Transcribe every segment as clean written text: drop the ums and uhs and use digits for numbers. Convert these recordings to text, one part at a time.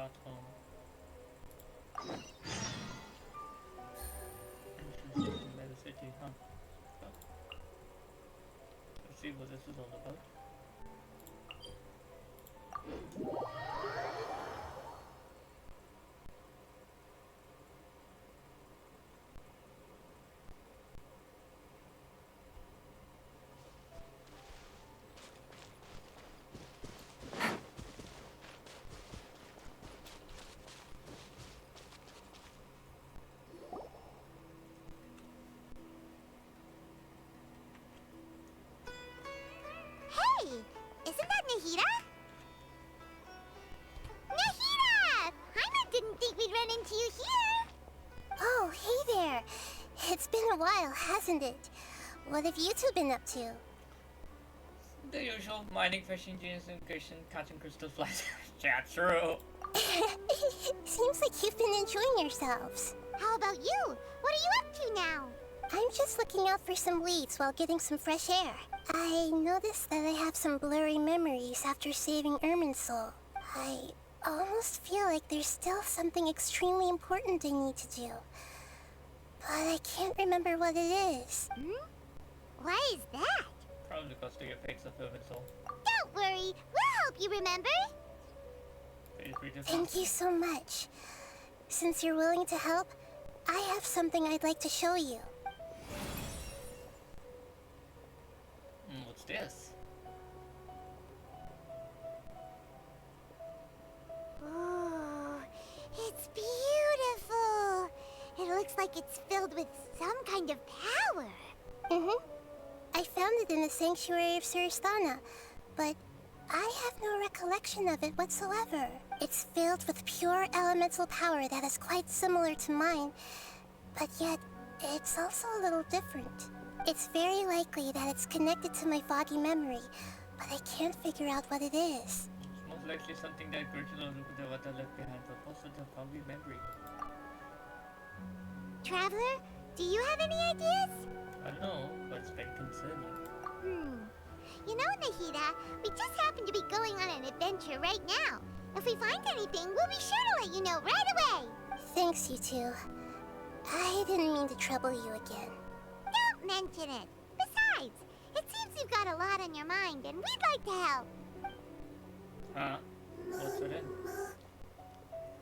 not home. By the city, huh? Let's see what this is all about. Hey! Isn't that Nahida? Nahida! Paimon didn't think we'd run into you here! Oh, hey there! It's been a while, hasn't it? What have you two been up to? The usual mining, fishing, genius, education, catching crystal flies. Yeah, true. Seems like you've been enjoying yourselves. How about you? What are you up to now? I'm just looking out for some weeds while getting some fresh air. I noticed that I have some blurry memories after saving Irminsul. I almost feel like there's still something extremely important I need to do. But I can't remember what it is. Why is that? Probably because the effects of Irminsul. Don't worry, we'll help you remember. Thank you so much. Since you're willing to help, I have something I'd like to show you. What's this? Oh, it's beautiful. It looks like it's filled with some kind of power. I found it in the sanctuary of Suristana, but I have no recollection of it whatsoever. It's filled with pure elemental power that is quite similar to mine, but yet it's also a little different. It's very likely that it's connected to my foggy memory, but I can't figure out what it is. It's most likely something that original Rukudawata left behind, but also the foggy memory. Traveler, do you have any ideas? I don't know, but it's very concerning. You know, Nahida, we just happen to be going on an adventure right now. If we find anything, we'll be sure to let you know right away. Thanks, you two. I didn't mean to trouble you again. Don't mention it. Besides, it seems you've got a lot on your mind, and we'd like to help. Huh? What's it in?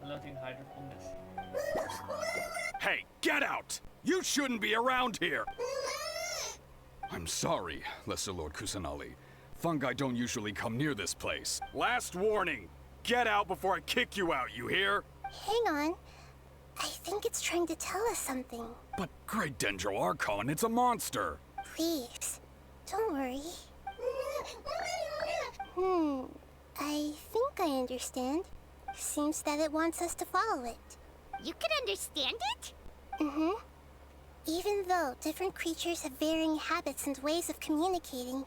Floating hydroponics. Hey, get out! You shouldn't be around here! I'm sorry, Lesser Lord Kusanali. Fungi don't usually come near this place. Last warning! Get out before I kick you out, you hear? Hang on. I think it's trying to tell us something. But Great Dendro Archon, it's a monster! Please, don't worry. I think I understand. Seems that it wants us to follow it. You can understand it? Even though different creatures have varying habits and ways of communicating,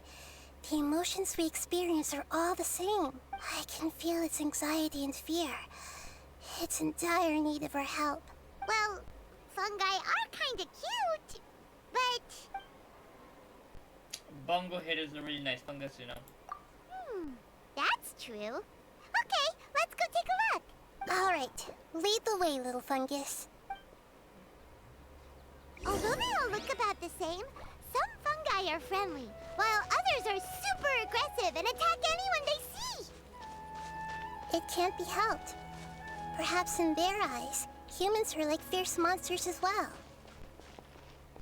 the emotions we experience are all the same. I can feel its anxiety and fear. It's in dire need of our help. Well, fungi are kinda cute, but... Bongo head is a really nice fungus, you know. That's true. Okay, let's go take a look. All right, lead the way, little fungus. Although they all look about the same, some fungi are friendly, while others are super aggressive and attack anyone they see. It can't be helped. Perhaps in their eyes, humans are like fierce monsters as well.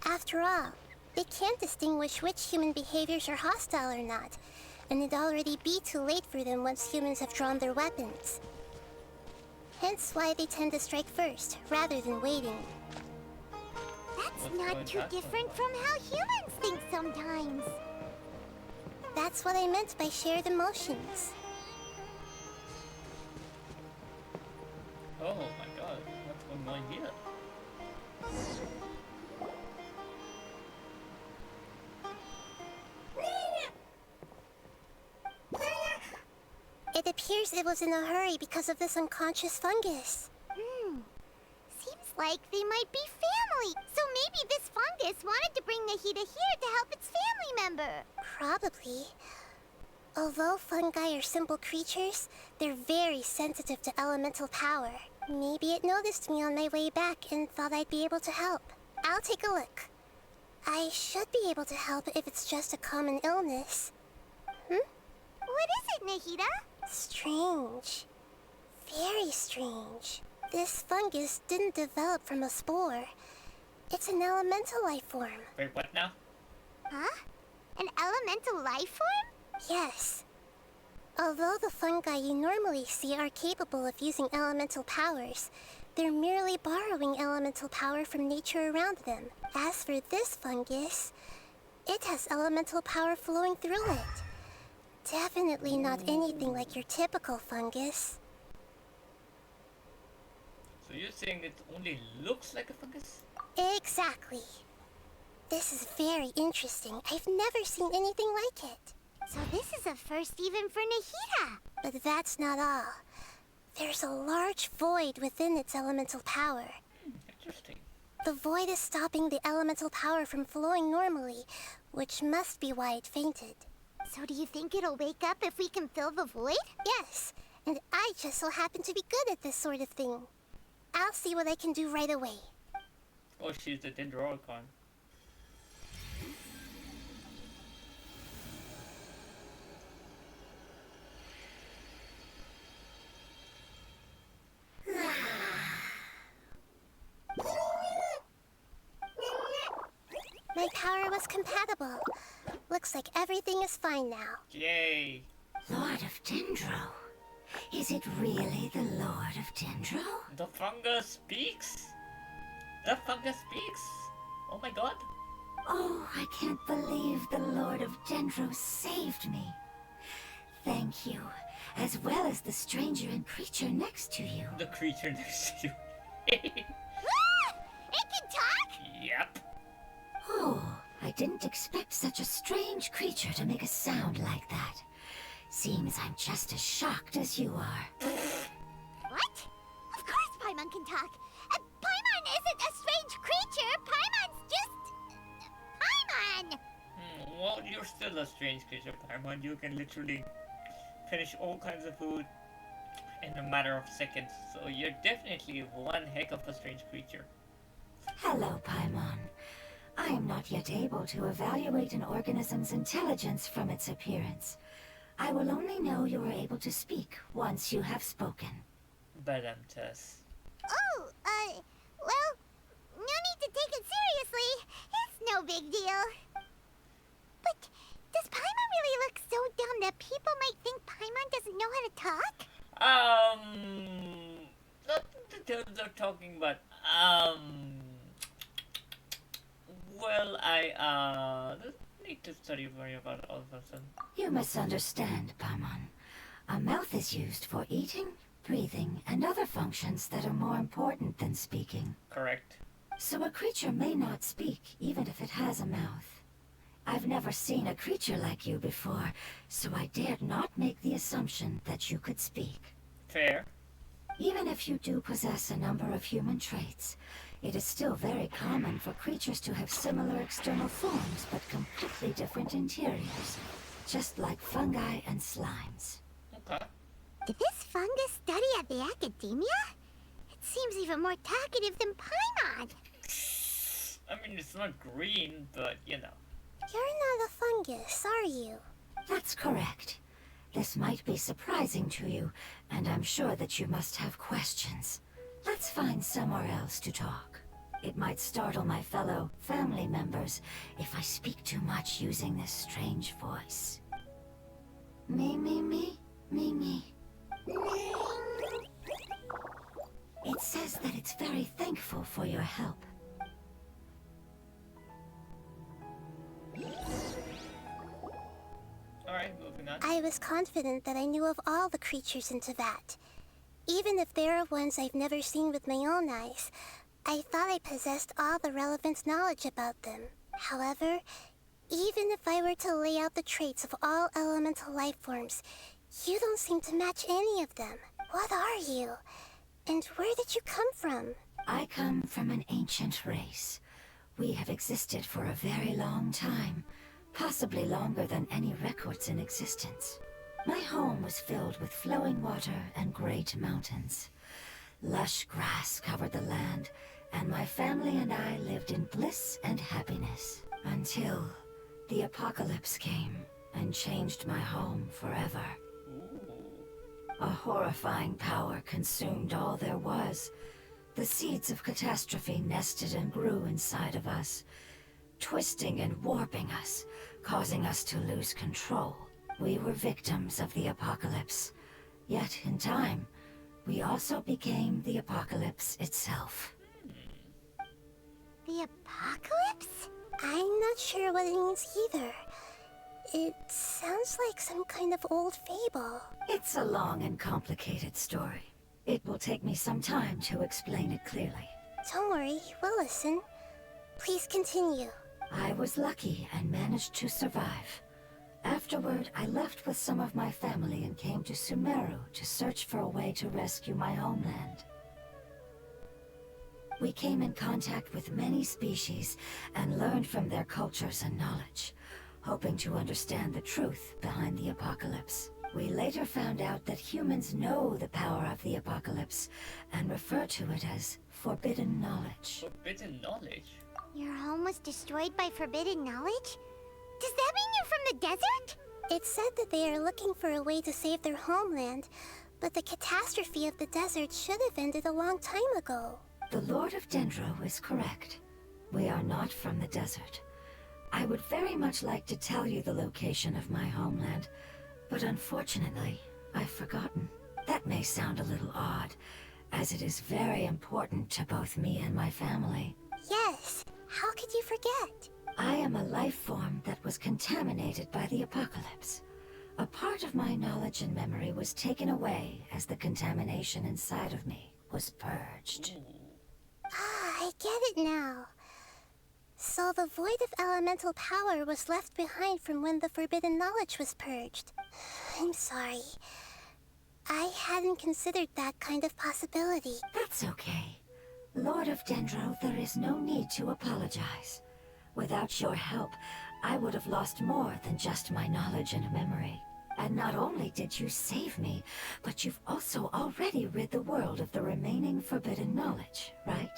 After all, they can't distinguish which human behaviors are hostile or not, and it'd already be too late for them once humans have drawn their weapons. Hence why they tend to strike first, rather than waiting. That's not too different from how humans think sometimes. That's what I meant by shared emotions. Oh my god, what's going on here? It appears it was in a hurry because of this unconscious fungus. Seems like they might be family. So maybe this fungus wanted to bring Nahida here to help its family member. Probably. Although fungi are simple creatures, they're very sensitive to elemental power. Maybe it noticed me on my way back and thought I'd be able to help. I'll take a look. I should be able to help if it's just a common illness. What is it, Nahida? Strange. Very strange. This fungus didn't develop from a spore. It's an elemental life form. Wait, what now? Huh? An elemental life form? Yes. Although the fungi you normally see are capable of using elemental powers, they're merely borrowing elemental power from nature around them. As for this fungus, it has elemental power flowing through it. Definitely not anything like your typical fungus. So you're saying it only looks like a fungus? Exactly. This is very interesting. I've never seen anything like it. So this is a first even for Nahida. But that's not all. There's a large void within its elemental power. Interesting. The void is stopping the elemental power from flowing normally, which must be why it fainted. So do you think it'll wake up if we can fill the void? Yes, and I just so happen to be good at this sort of thing. I'll see what I can do right away. Oh, she's the Dendrocon. My power was compatible. Looks like everything is fine now. Yay! Lord of Dendro? Is it really the Lord of Dendro? The fungus speaks! The fungus speaks! Oh my god! Oh, I can't believe the Lord of Dendro saved me. Thank you, as well as the stranger and creature next to you. The creature next to you. Ah! It can talk? Yep. Oh, I didn't expect such a strange creature to make a sound like that. Seems I'm just as shocked as you are. What? Of course Paimon can talk. Paimon isn't a strange creature. Paimon's just... Paimon! Well, you're still a strange creature, Paimon. You can literally finish all kinds of food in a matter of seconds. So you're definitely one heck of a strange creature. Hello, Paimon. I am not yet able to evaluate an organism's intelligence from its appearance. I will only know you are able to speak once you have spoken. But Tess. Oh, well, no need to take it seriously. It's no big deal. But does Paimon really look so dumb that people might think Paimon doesn't know how to talk? Not in terms of talking, but, well, I, need to study more about all of them. You misunderstand, Paimon. A mouth is used for eating, breathing, and other functions that are more important than speaking. Correct. So a creature may not speak, even if it has a mouth. I've never seen a creature like you before, so I dared not make the assumption that you could speak. Fair. Even if you do possess a number of human traits, it is still very common for creatures to have similar external forms but completely different interiors, just like fungi and slimes. Okay. Did this fungus study at the academia? It seems even more talkative than Paimon. I mean, it's not green, but, you know. You're not a fungus, are you? That's correct. This might be surprising to you, and I'm sure that you must have questions. Let's find somewhere else to talk. It might startle my fellow family members if I speak too much using this strange voice. Me, me, me, me, me. It says that it's very thankful for your help. Alright, moving on. I was confident that I knew of all the creatures in Teyvat. Even if there are ones I've never seen with my own eyes, I thought I possessed all the relevant knowledge about them. However, even if I were to lay out the traits of all elemental life forms, you don't seem to match any of them. What are you? And where did you come from? I come from an ancient race. We have existed for a very long time, possibly longer than any records in existence. My home was filled with flowing water and great mountains. Lush grass covered the land, and my family and I lived in bliss and happiness. Until the apocalypse came and changed my home forever. A horrifying power consumed all there was. The seeds of catastrophe nested and grew inside of us, twisting and warping us, causing us to lose control. We were victims of the apocalypse, yet in time, we also became the apocalypse itself. The apocalypse? I'm not sure what it means either. It sounds like some kind of old fable. It's a long and complicated story. It will take me some time to explain it clearly. Don't worry, we'll listen. Please continue. I was lucky and managed to survive. Afterward, I left with some of my family and came to Sumeru to search for a way to rescue my homeland. We came in contact with many species and learned from their cultures and knowledge, hoping to understand the truth behind the apocalypse. We later found out that humans know the power of the apocalypse and refer to it as forbidden knowledge. Forbidden knowledge? Your home was destroyed by forbidden knowledge? Does that mean you're from the desert? It said that they are looking for a way to save their homeland, but the catastrophe of the desert should have ended a long time ago. The Lord of Dendro is correct. We are not from the desert. I would very much like to tell you the location of my homeland, but unfortunately, I've forgotten. That may sound a little odd, as it is very important to both me and my family. Yes, how could you forget? I am a life form that was contaminated by the apocalypse. A part of my knowledge and memory was taken away as the contamination inside of me was purged. Ah, I get it now. So the void of elemental power was left behind from when the forbidden knowledge was purged. I'm sorry. I hadn't considered that kind of possibility. That's okay. Lord of Dendro, there is no need to apologize. Without your help, I would have lost more than just my knowledge and memory. And not only did you save me, but you've also already rid the world of the remaining forbidden knowledge, right?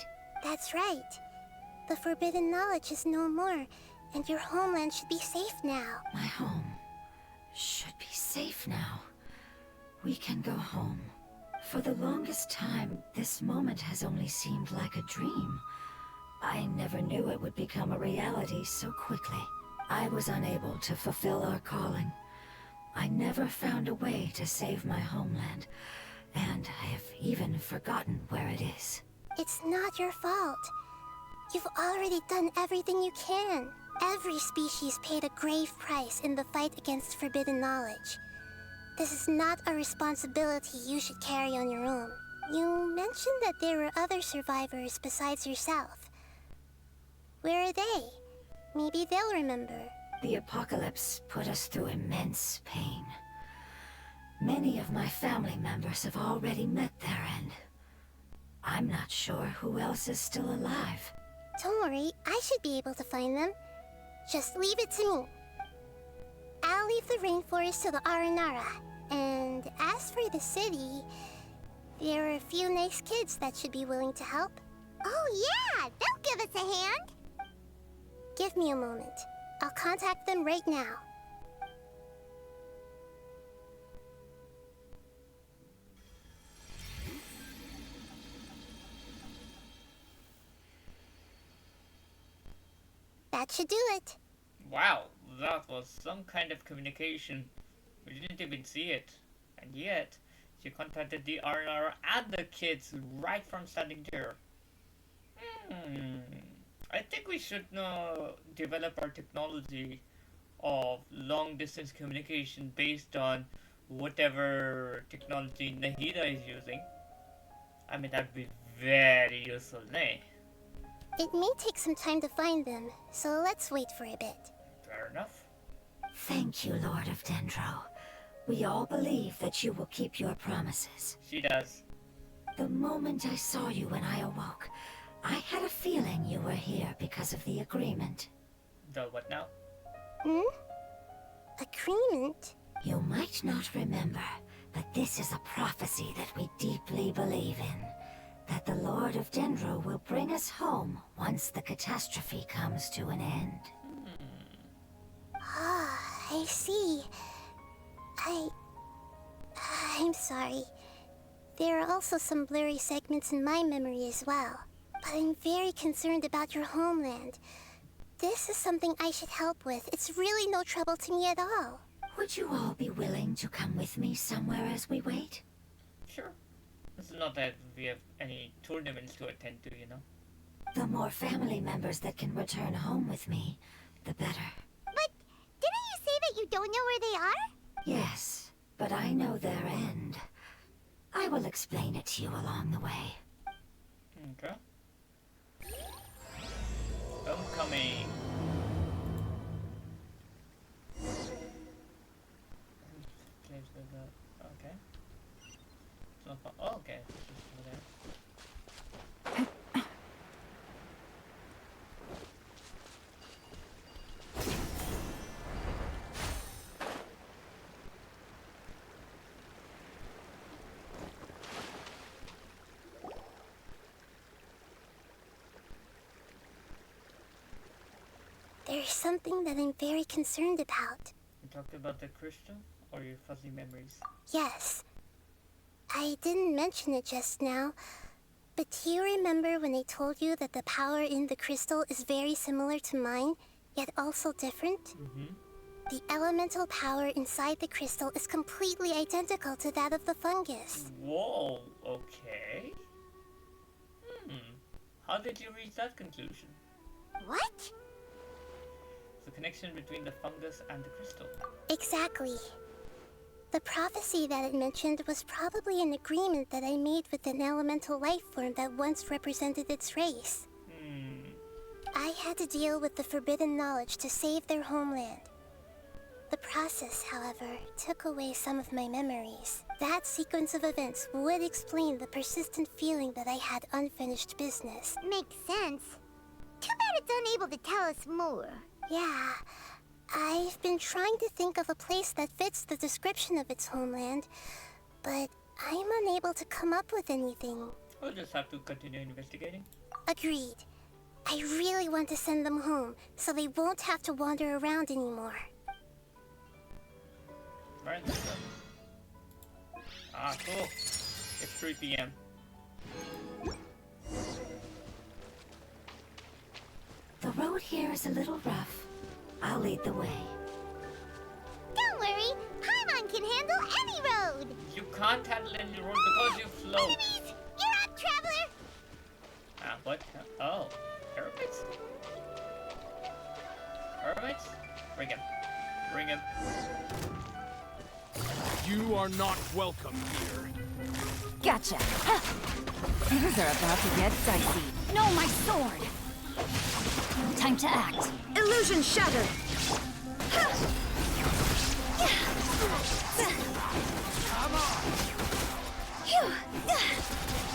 That's right. The forbidden knowledge is no more, and your homeland should be safe now. My home should be safe now. We can go home. For the longest time, this moment has only seemed like a dream. I never knew it would become a reality so quickly. I was unable to fulfill our calling. I never found a way to save my homeland, and I have even forgotten where it is. It's not your fault. You've already done everything you can. Every species paid a grave price in the fight against forbidden knowledge. This is not a responsibility you should carry on your own. You mentioned that there were other survivors besides yourself. Where are they? Maybe they'll remember. The apocalypse put us through immense pain. Many of my family members have already met their end. I'm not sure who else is still alive. Don't worry, I should be able to find them. Just leave it to me. I'll leave the rainforest to the Aranara. And as for the city, there are a few nice kids that should be willing to help. Oh yeah, they'll give us a hand. Give me a moment. I'll contact them right now. That should do it. Wow, that was some kind of communication. We didn't even see it. And yet, she contacted the RNR and the kids right from standing there. I think we should develop our technology of long distance communication based on whatever technology Nahida is using. I mean, that'd be very useful, eh? It may take some time to find them, so let's wait for a bit. Fair enough. Thank you, Lord of Dendro. We all believe that you will keep your promises. She does. The moment I saw you when I awoke, I had a feeling you were here because of the agreement. The what now? Hmm? Agreement? You might not remember, but this is a prophecy that we deeply believe in. That the Lord of Dendro will bring us home once the catastrophe comes to an end. Ah, I see. I'm sorry. There are also some blurry segments in my memory as well. But I'm very concerned about your homeland. This is something I should help with. It's really no trouble to me at all. Would you all be willing to come with me somewhere as we wait? Sure. It's not that we have any tournaments to attend to, you know. The more family members that can return home with me, the better. But didn't you say that you don't know where they are? Yes, but I know their end. I will explain it to you along the way. Okay. Homecoming. Okay. So, oh, okay. Over there. There's something that I'm very concerned about. You talked about the crystal or your fuzzy memories? Yes. I didn't mention it just now, but do you remember when I told you that the power in the crystal is very similar to mine, yet also different? Mm-hmm. The elemental power inside the crystal is completely identical to that of the fungus. Whoa, okay. How did you reach that conclusion? What? The connection between the fungus and the crystal. Exactly. The prophecy that it mentioned was probably an agreement that I made with an elemental life form that once represented its race. I had to deal with the forbidden knowledge to save their homeland. The process, however, took away some of my memories. That sequence of events would explain the persistent feeling that I had unfinished business. Makes sense. Too bad it's unable to tell us more. Yeah. I've been trying to think of a place that fits the description of its homeland, but I'm unable to come up with anything. We'll just have to continue investigating. Agreed. I really want to send them home, so they won't have to wander around anymore. Alright, let's go. Ah, cool. It's 3 p.m. The road here is a little rough. I'll lead the way. Don't worry, Paimon can handle any road! You can't handle any road because you float. Babies, you're up, traveler! Ah, what? Oh, hermits? Hermits? Bring him. Bring him. You are not welcome here. Gotcha. Things are about to get dicey. No, my sword! Time to act. Illusion shattered! Come on!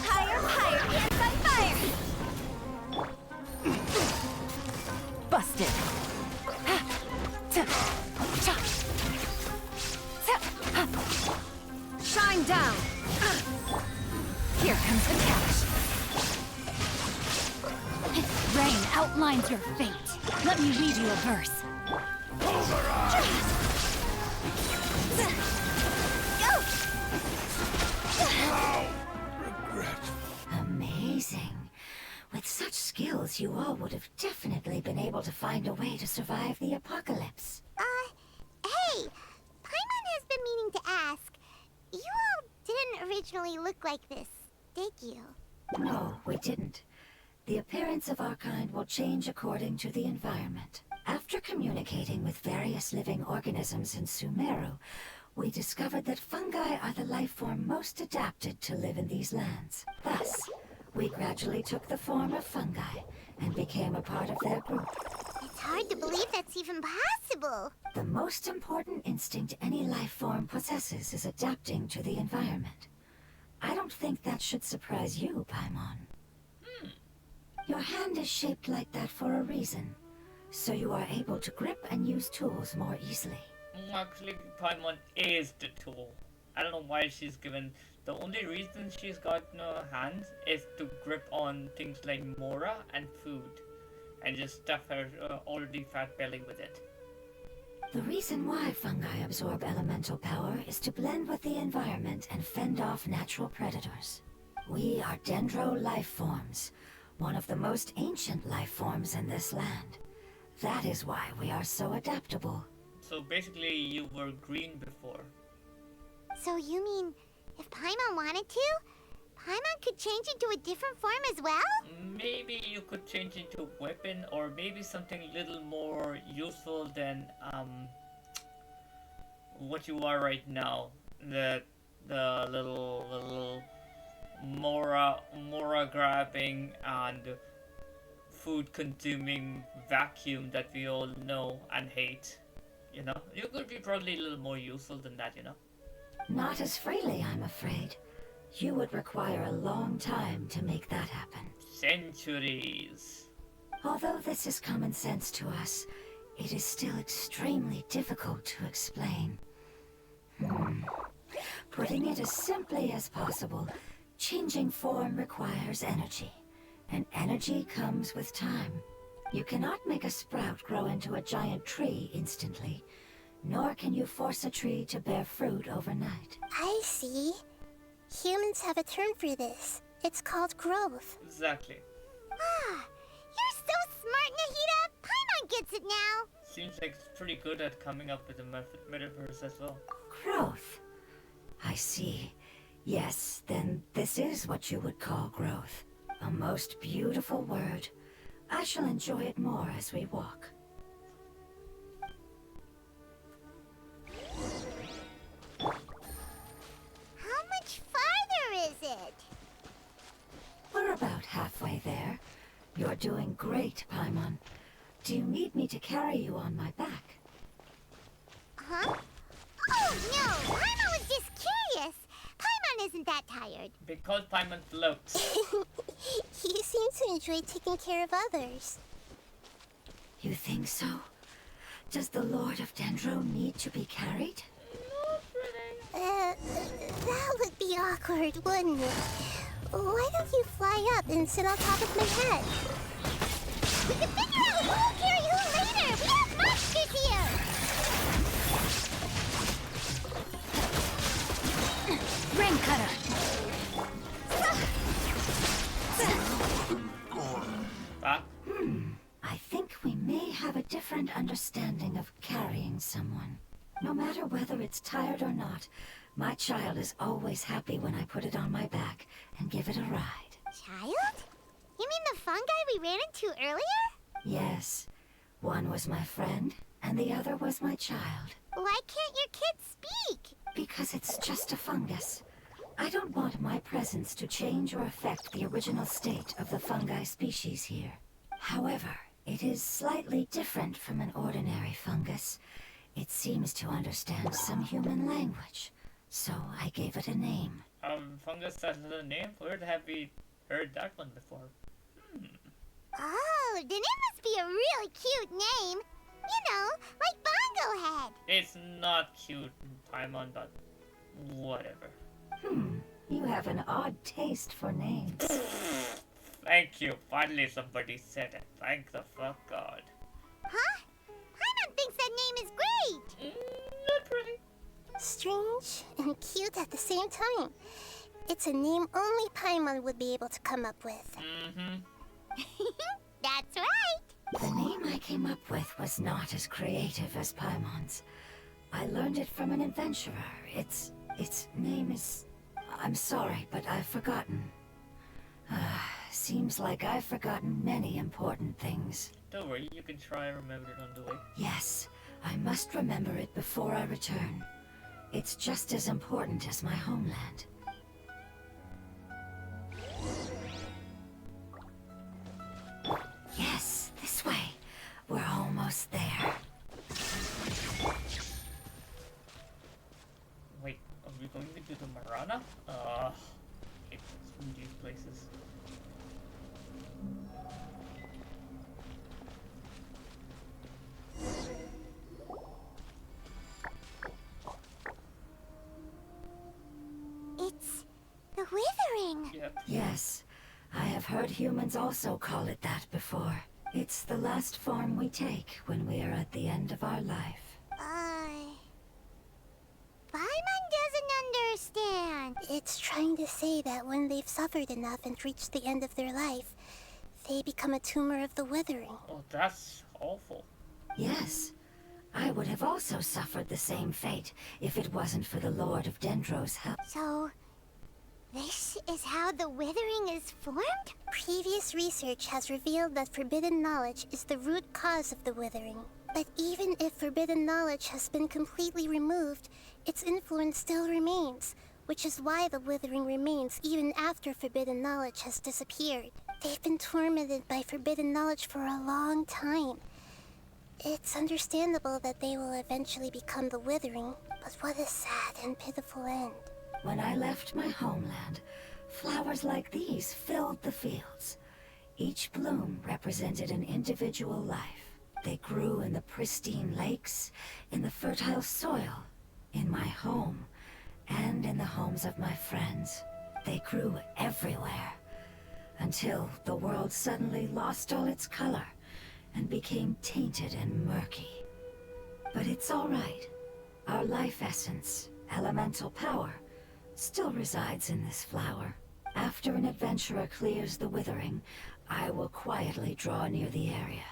Higher, higher! It's on fire! Busted! Shine down! Here comes the catch. Rain outlines your fate. Let me read you a verse. How regretful. Amazing. With such skills, you all would have definitely been able to find a way to survive the apocalypse. Hey! Paimon has been meaning to ask. You all didn't originally look like this, did you? No, we didn't. The appearance of our kind will change according to the environment. After communicating with various living organisms in Sumeru, we discovered that fungi are the life form most adapted to live in these lands. Thus, we gradually took the form of fungi and became a part of their group. It's hard to believe that's even possible. The most important instinct any life form possesses is adapting to the environment. I don't think that should surprise you, Paimon. Your hand is shaped like that for a reason, so you are able to grip and use tools more easily. Actually, Paimon is the tool. I don't know why she's given. The only reason she's got no hands is to grip on things like Mora and food, and just stuff her already fat belly with it. The reason why fungi absorb elemental power is to blend with the environment and fend off natural predators. We are dendro life forms, one of the most ancient life forms in this land. That is why we are so adaptable. So basically, you were green before. So you mean, if Paimon wanted to, Paimon could change into a different form as well? Maybe you could change into a weapon, or maybe something a little more useful than what you are right now. The little Mora grabbing and food consuming vacuum that we all know and hate. You know, you could be probably a little more useful than that, you know? Not as freely, I'm afraid. You would require a long time to make that happen. Centuries. Although this is common sense to us, it is still extremely difficult to explain. Putting it as simply as possible, changing form requires energy, and energy comes with time. You cannot make a sprout grow into a giant tree instantly, nor can you force a tree to bear fruit overnight. I see. Humans have a term for this. It's called growth. Exactly. Ah, you're so smart, Nahida! Paimon gets it now! Seems like it's pretty good at coming up with a metaphors as well. Growth. I see. Yes, then this is what you would call growth. A most beautiful word. I shall enjoy it more as we walk. How much farther is it? We're about halfway there. You're doing great, Paimon. Do you need me to carry you on my back? Huh? Oh no! Paimon was just curious! Paimon isn't that tired. Because Paimon floats. You seem to enjoy taking care of others. You think so? Does the Lord of Dendro need to be carried? That would be awkward, wouldn't it? Why don't you fly up and sit on top of my head? We can figure out who will carry who later! We have monsters here! Ring cutter! Ah, I think we may have a different understanding of carrying someone. No matter whether it's tired or not, my child is always happy when I put it on my back and give it a ride. Child? You mean the fungi we ran into earlier? Yes, one was my friend, and the other was my child. Why can't your kid speak? Because it's just a fungus. I don't want my presence to change or affect the original state of the fungi species here. However, it is slightly different from an ordinary fungus. It seems to understand some human language, so I gave it a name. fungus has a name? Where have we heard that one before? Oh, then it must be a really cute name. You know, like Bongo Head. It's not cute, Paimon, but whatever. You have an odd taste for names. Thank you. Finally somebody said it. Thank the fuck God. Huh? Paimon thinks that name is great. Not really. Strange and cute at the same time. It's a name only Paimon would be able to come up with. That's right. The name I came up with was not as creative as Paimon's. I learned it from an adventurer. Its name is... I'm sorry, but I've forgotten. Seems like I've forgotten many important things. Don't worry, you can try and remember it on the way. Yes, I must remember it before I return. It's just as important as my homeland. Yes, this way. We're almost there. Wait, are we going into the Marana? It's these places. withering! Yep. Yes, I have heard humans also call it that before. It's the last form we take when we are at the end of our life. Paimon doesn't understand. It's trying to say that when they've suffered enough and reached the end of their life, they become a tumor of the withering. Oh, that's awful. Yes, I would have also suffered the same fate if it wasn't for the Lord of Dendro's help. So, this is how the withering is formed? Previous research has revealed that forbidden knowledge is the root cause of the withering. But even if forbidden knowledge has been completely removed, its influence still remains, which is why the withering remains even after forbidden knowledge has disappeared. They've been tormented by forbidden knowledge for a long time. It's understandable that they will eventually become the withering, but what a sad and pitiful end. When I left my homeland, flowers like these filled the fields. Each bloom represented an individual life. They grew in the pristine lakes, in the fertile soil, in my home, and in the homes of my friends. They grew everywhere, until the world suddenly lost all its color and became tainted and murky. But it's all right. Our life essence, elemental power, still resides in this flower. After an adventurer clears the withering, I will quietly draw near the area.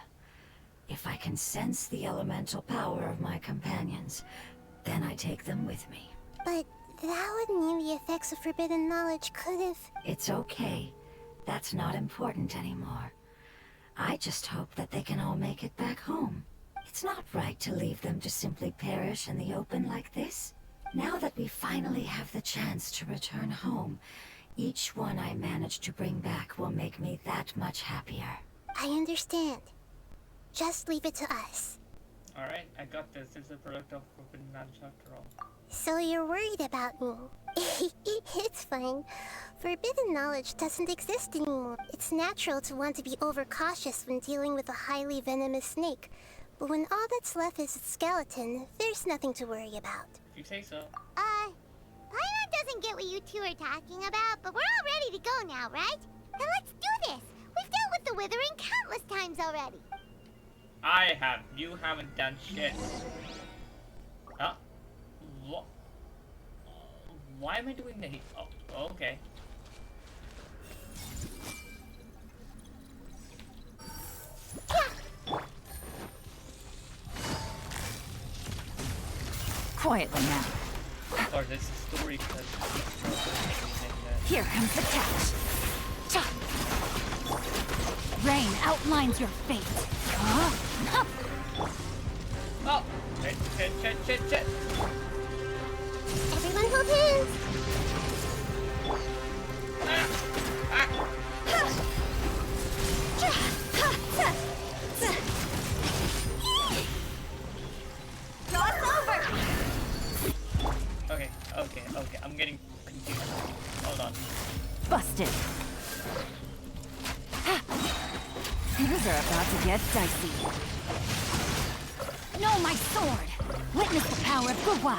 If I can sense the elemental power of my companions, then I take them with me. But that would mean the effects of forbidden knowledge could have... It's okay. That's not important anymore. I just hope that they can all make it back home. It's not right to leave them to simply perish in the open like this. Now that we finally have the chance to return home, each one I manage to bring back will make me that much happier. I understand. Just leave it to us. Alright, I got this. It's a product of forbidden knowledge after all. So you're worried about me. It's fine. Forbidden knowledge doesn't exist anymore. It's natural to want to be overcautious when dealing with a highly venomous snake. But when all that's left is its skeleton, there's nothing to worry about. If you say so. Paimon doesn't get what you two are talking about, but we're all ready to go now, right? Then let's do this! We've dealt with the withering countless times already. I have. You haven't done shit. Huh? What? Why am I doing the heat? Oh, okay. Quietly now. Or this is story because Here comes the catch. Cha! Rain outlines your fate. Huh? Oh! Shit. Everyone hold hands! Okay. I'm getting confused. Hold on. Busted. Things are about to get dicey. No, my sword! Witness the power of Gugwa!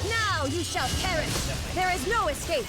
Now you shall perish! There is no escape!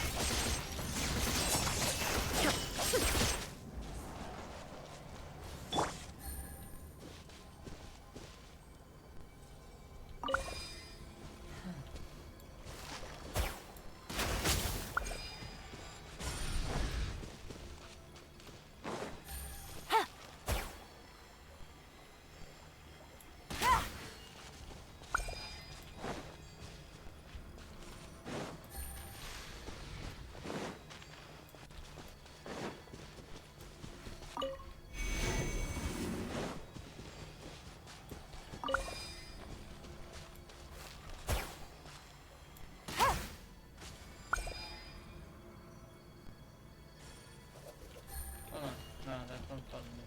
No, that's not possible.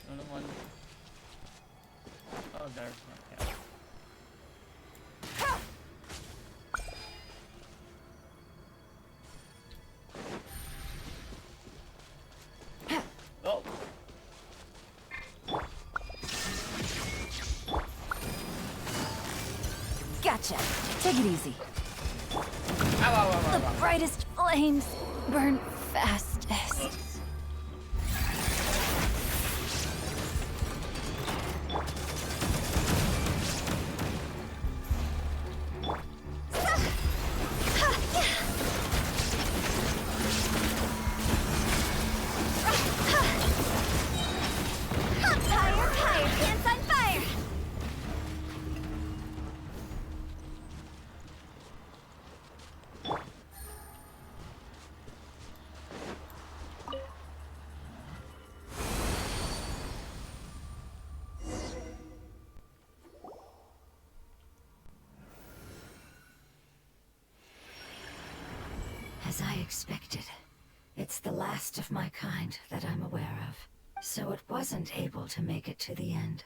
Another one. Oh, there's one. Yeah. Oh. Gotcha. Take it easy. Ow, ow, ow, ow, The ow. brightest flames burn fastest. Fire, fire, pants on fire! As I expected, it's the last of my kind that I'm aware of. So it wasn't able to make it to the end.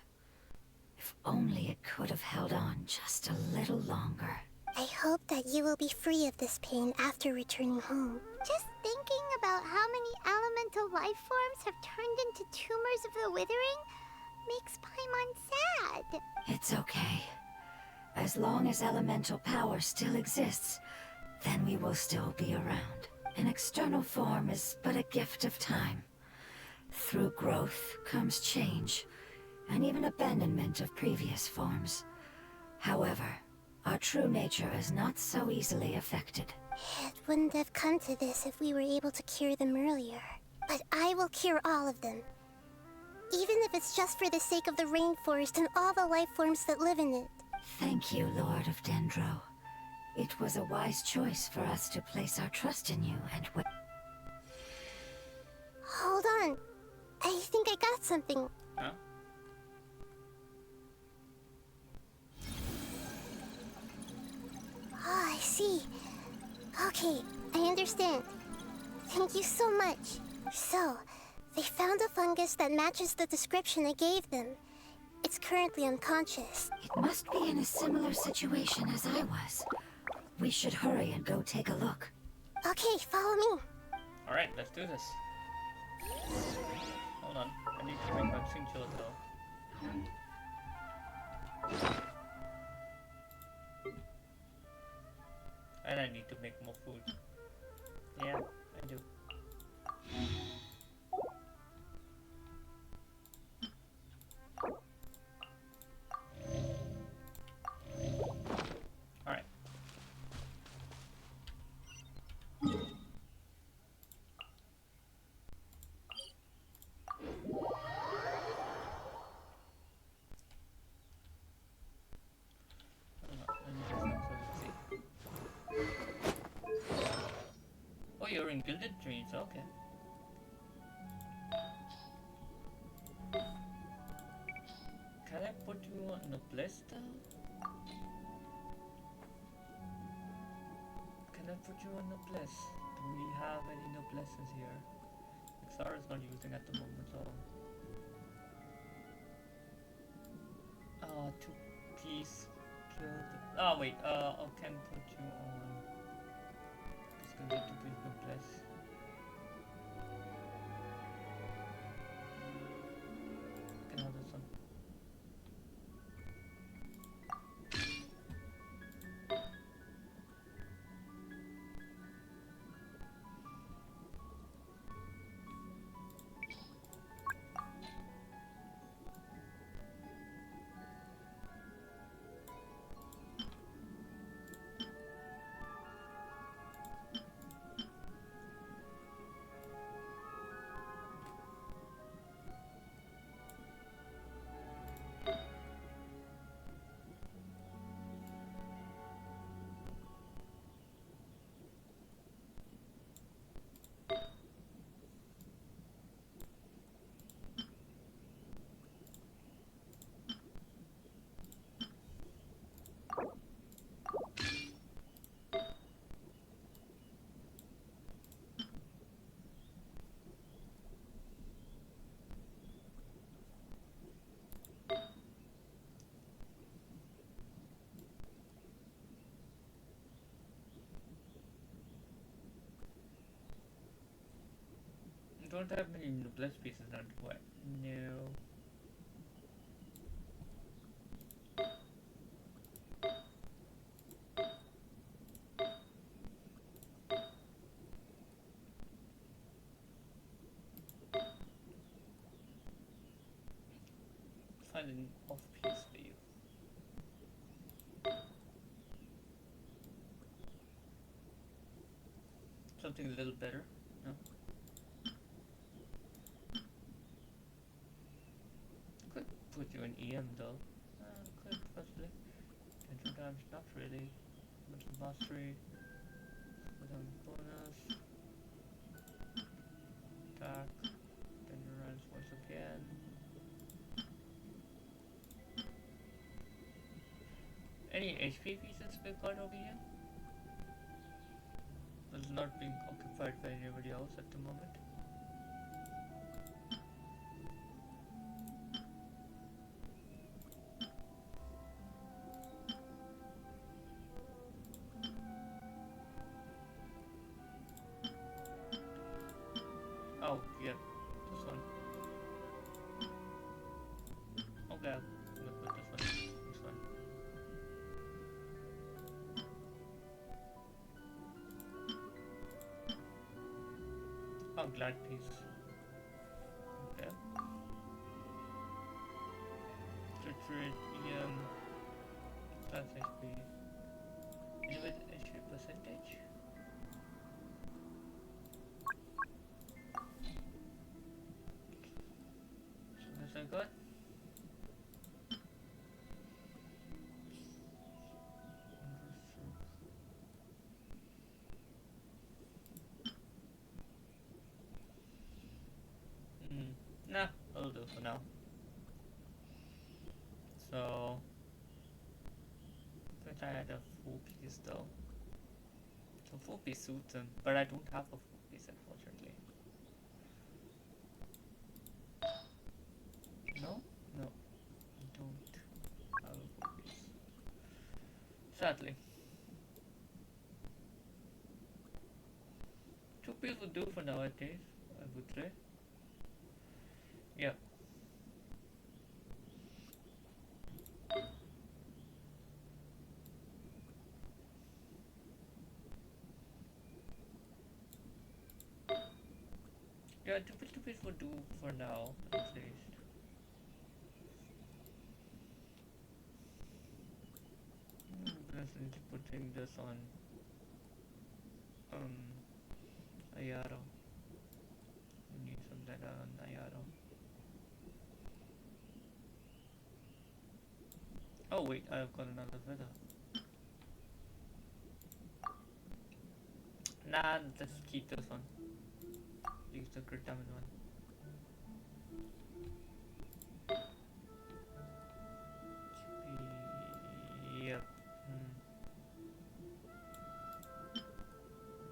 If only it could have held on just a little longer. I hope that you will be free of this pain after returning home. Just thinking about how many elemental life forms have turned into tumors of the withering makes Paimon sad. It's okay. As long as elemental power still exists, then we will still be around. An external form is but a gift of time. Through growth comes change, and even abandonment of previous forms. However, our true nature is not so easily affected. It wouldn't have come to this if we were able to cure them earlier. But I will cure all of them. Even if it's just for the sake of the rainforest and all the life forms that live in it. Thank you, Lord of Dendro. It was a wise choice for us to place our trust in you and Hold on. I think I got something. Huh? Oh, I see. Okay, I understand. Thank you so much. So, they found a fungus that matches the description I gave them. It's currently unconscious. It must be in a similar situation as I was. We should hurry and go take a look. Okay, follow me. Alright, let's do this. Hold on, I need to bring back Shincho though. And I need to make more food. Yeah, I do. Alright. Oh, you're in Gilded Dreams, okay. Can I put you on a blister? Can I put you on a bliss? Do we have any noblesses here? XR is not using at the moment, so... two-piece killed... Oh wait, I can put you on... It's gonna be two-piece noblesse. Can have this one. Don't have many noblesse pieces, not what? No. kind of off-piece for you. Something a little better, no? Could put you in EM though. Could possibly. And sometimes not really. Mental mastery. Without bonus. Attack. Then you runs once again. Any HP pieces we've got over here? It's not being occupied by anybody else at the moment. Oh, yeah, this one. Okay, I'm gonna put this one. This one. Oh, glad piece. Okay. Retreat, plus HP. Anyway, HP percentage. So that's I got. Nah, I'll do for now. So, I had a full piece though. So full piece suits him, but I don't have a full piece unfortunately. No, no, I don't have a full piece. Sadly. Two piece would do for nowadays, I would say. Yeah. Yeah, two piece would do for now, at least. Just need to putting this on Ayaro. We need some data on Ayaro. Oh wait, I've got another feather. Nah, let's keep this one. Use the crit damage one. Yep.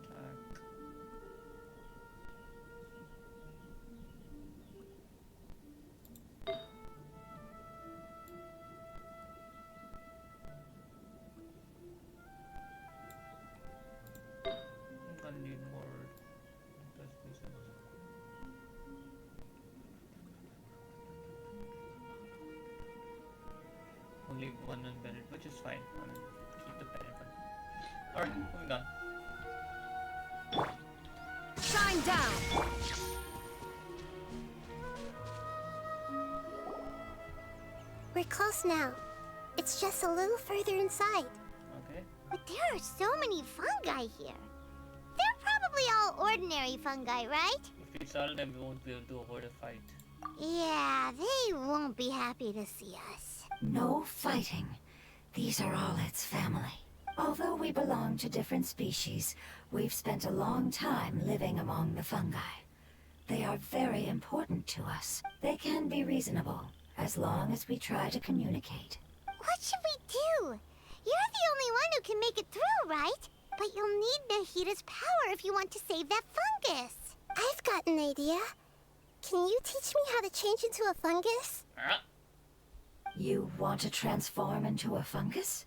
Attack. I'm gonna need more plus pieces. Only one unbended, which is fine. I mean, keep the bended one. Alright, moving on. Shine down! We're close now. It's just a little further inside. Okay. But there are so many fungi here. They're probably all ordinary fungi, right? If we solve them, we won't be able to avoid a fight. Yeah, they won't be happy to see us. No fighting. These are all its family. Although we belong to different species, we've spent a long time living among the fungi. They are very important to us. They can be reasonable, as long as we try to communicate. What should we do? You're the only one who can make it through, right? But you'll need Nahita's power if you want to save that fungus. I've got an idea. Can you teach me how to change into a fungus? You want to transform into a fungus?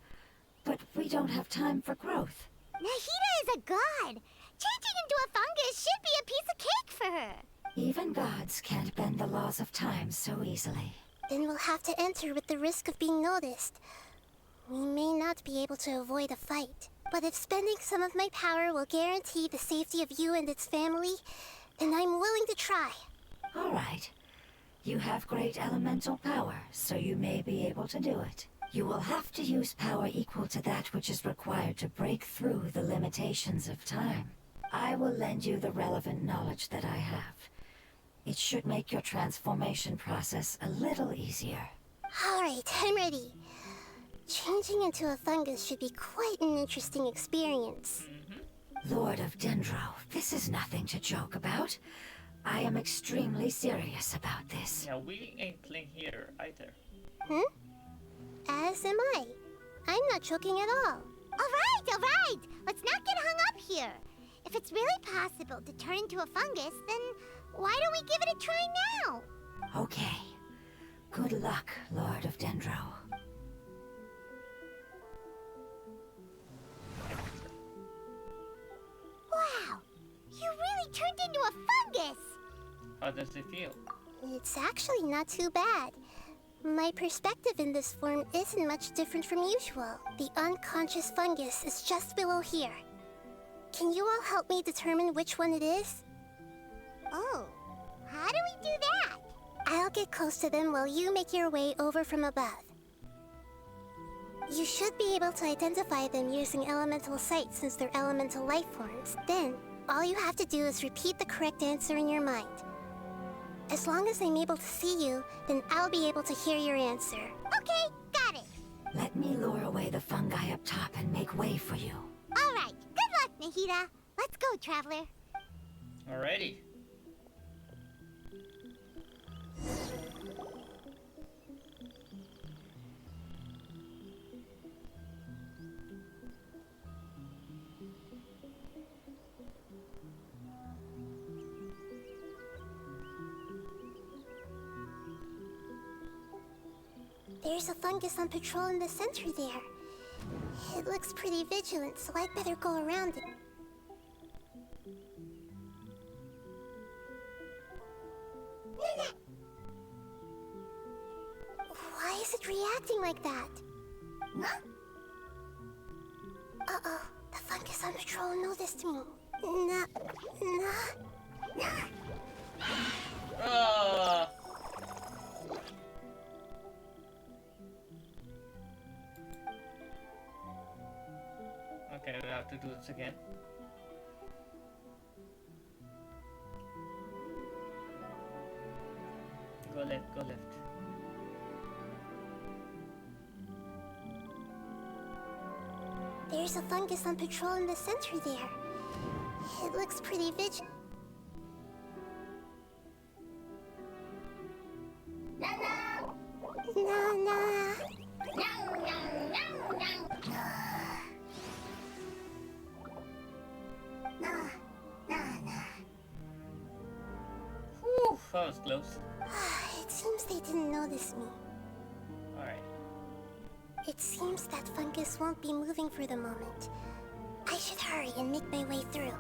But we don't have time for growth. Nahita is a god. Changing into a fungus should be a piece of cake for her. Even gods can't bend the laws of time so easily. Then we'll have to enter with the risk of being noticed. We may not be able to avoid a fight, but if spending some of my power will guarantee the safety of you and its family, then I'm willing to try. All right. You have great elemental power, so you may be able to do it. You will have to use power equal to that which is required to break through the limitations of time. I will lend you the relevant knowledge that I have. It should make your transformation process a little easier. Alright, I'm ready. Changing into a fungus should be quite an interesting experience. Lord of Dendro, this is nothing to joke about. I am extremely serious about this. Yeah, we ain't playing here either. As am I. I'm not joking at all. Alright! Let's not get hung up here. If it's really possible to turn into a fungus, then why don't we give it a try now? Okay. Good luck, Lord of Dendro. Wow! You really turned into a fungus! How does it feel? It's actually not too bad. My perspective in this form isn't much different from usual. The unconscious fungus is just below here. Can you all help me determine which one it is? Oh, how do we do that? I'll get close to them while you make your way over from above. You should be able to identify them using elemental sight since they're elemental life forms. Then, all you have to do is repeat the correct answer in your mind. As long as I'm able to see you, then I'll be able to hear your answer. Okay, got it. Let me lure away the fungi up top and make way for you. All right, good luck, Nahida. Let's go, Traveler. Alrighty. There's a fungus on patrol in the center there. It looks pretty vigilant, so I'd better go around it. Why is it reacting like that? Uh-oh, the fungus on patrol noticed me. Okay, we have to do this again. Go left, go left. There's a fungus on patrol in the center there. It looks pretty vigilant. Whew, that was close. It seems they didn't notice me. Alright. It seems that fungus won't be moving for the moment. I should hurry and make my way through.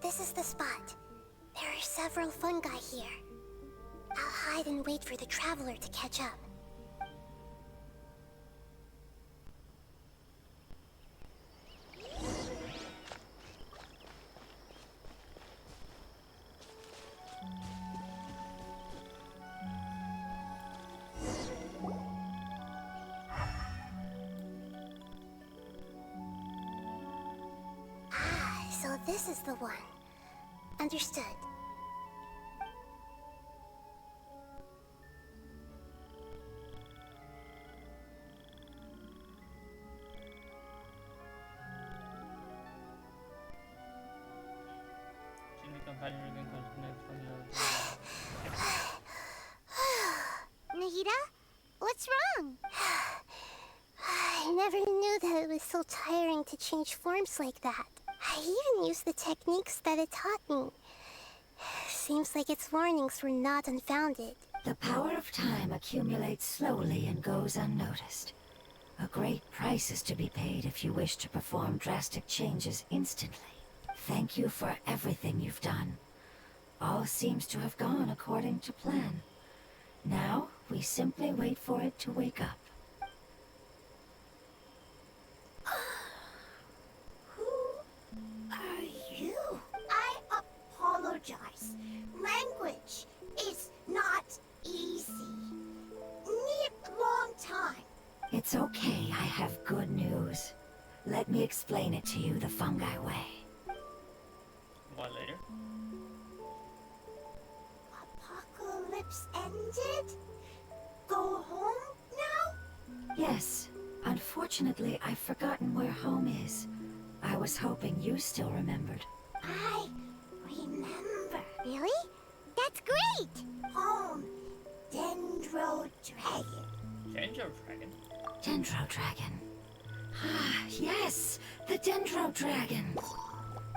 This is the spot. There are several fungi here. I'll hide and wait for the traveler to catch up. So this is the one. Understood. Nahida? What's wrong? I never knew that it was so tiring to change forms like that. I even used the techniques that it taught me. Seems like its warnings were not unfounded. The power of time accumulates slowly and goes unnoticed. A great price is to be paid if you wish to perform drastic changes instantly. Thank you for everything you've done. All seems to have gone according to plan. Now, we simply wait for it to wake up. Let me explain it to you the fungi way. One later. Apocalypse ended? Go home now? Yes. Unfortunately, I've forgotten where home is. I was hoping you still remembered. I remember. Really? That's great! Home. Dendro Dragon. Ginger Dragon? Dendro Dragon. Ah, yes! The Dendro Dragon!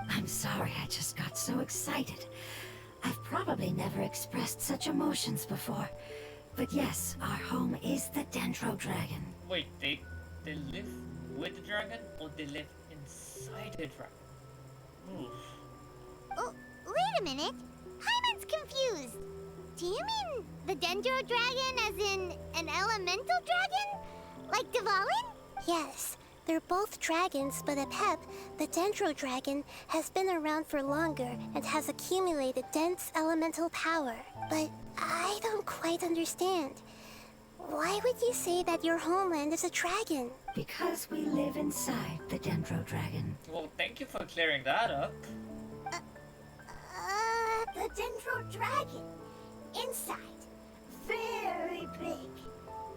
I'm sorry, I just got so excited. I've probably never expressed such emotions before. But yes, our home is the Dendro Dragon. Wait, they live with the dragon or they live inside the dragon? Oof. Oh, wait a minute. Hyman's confused. Do you mean the Dendro Dragon as in an elemental dragon? Like Dvalin? Yes. They're both dragons, but Apep, the Dendro Dragon, has been around for longer and has accumulated dense elemental power. But I don't quite understand. Why would you say that your homeland is a dragon? Because we live inside the Dendro Dragon. Well, thank you for clearing that up. The Dendro Dragon. Inside. Very big.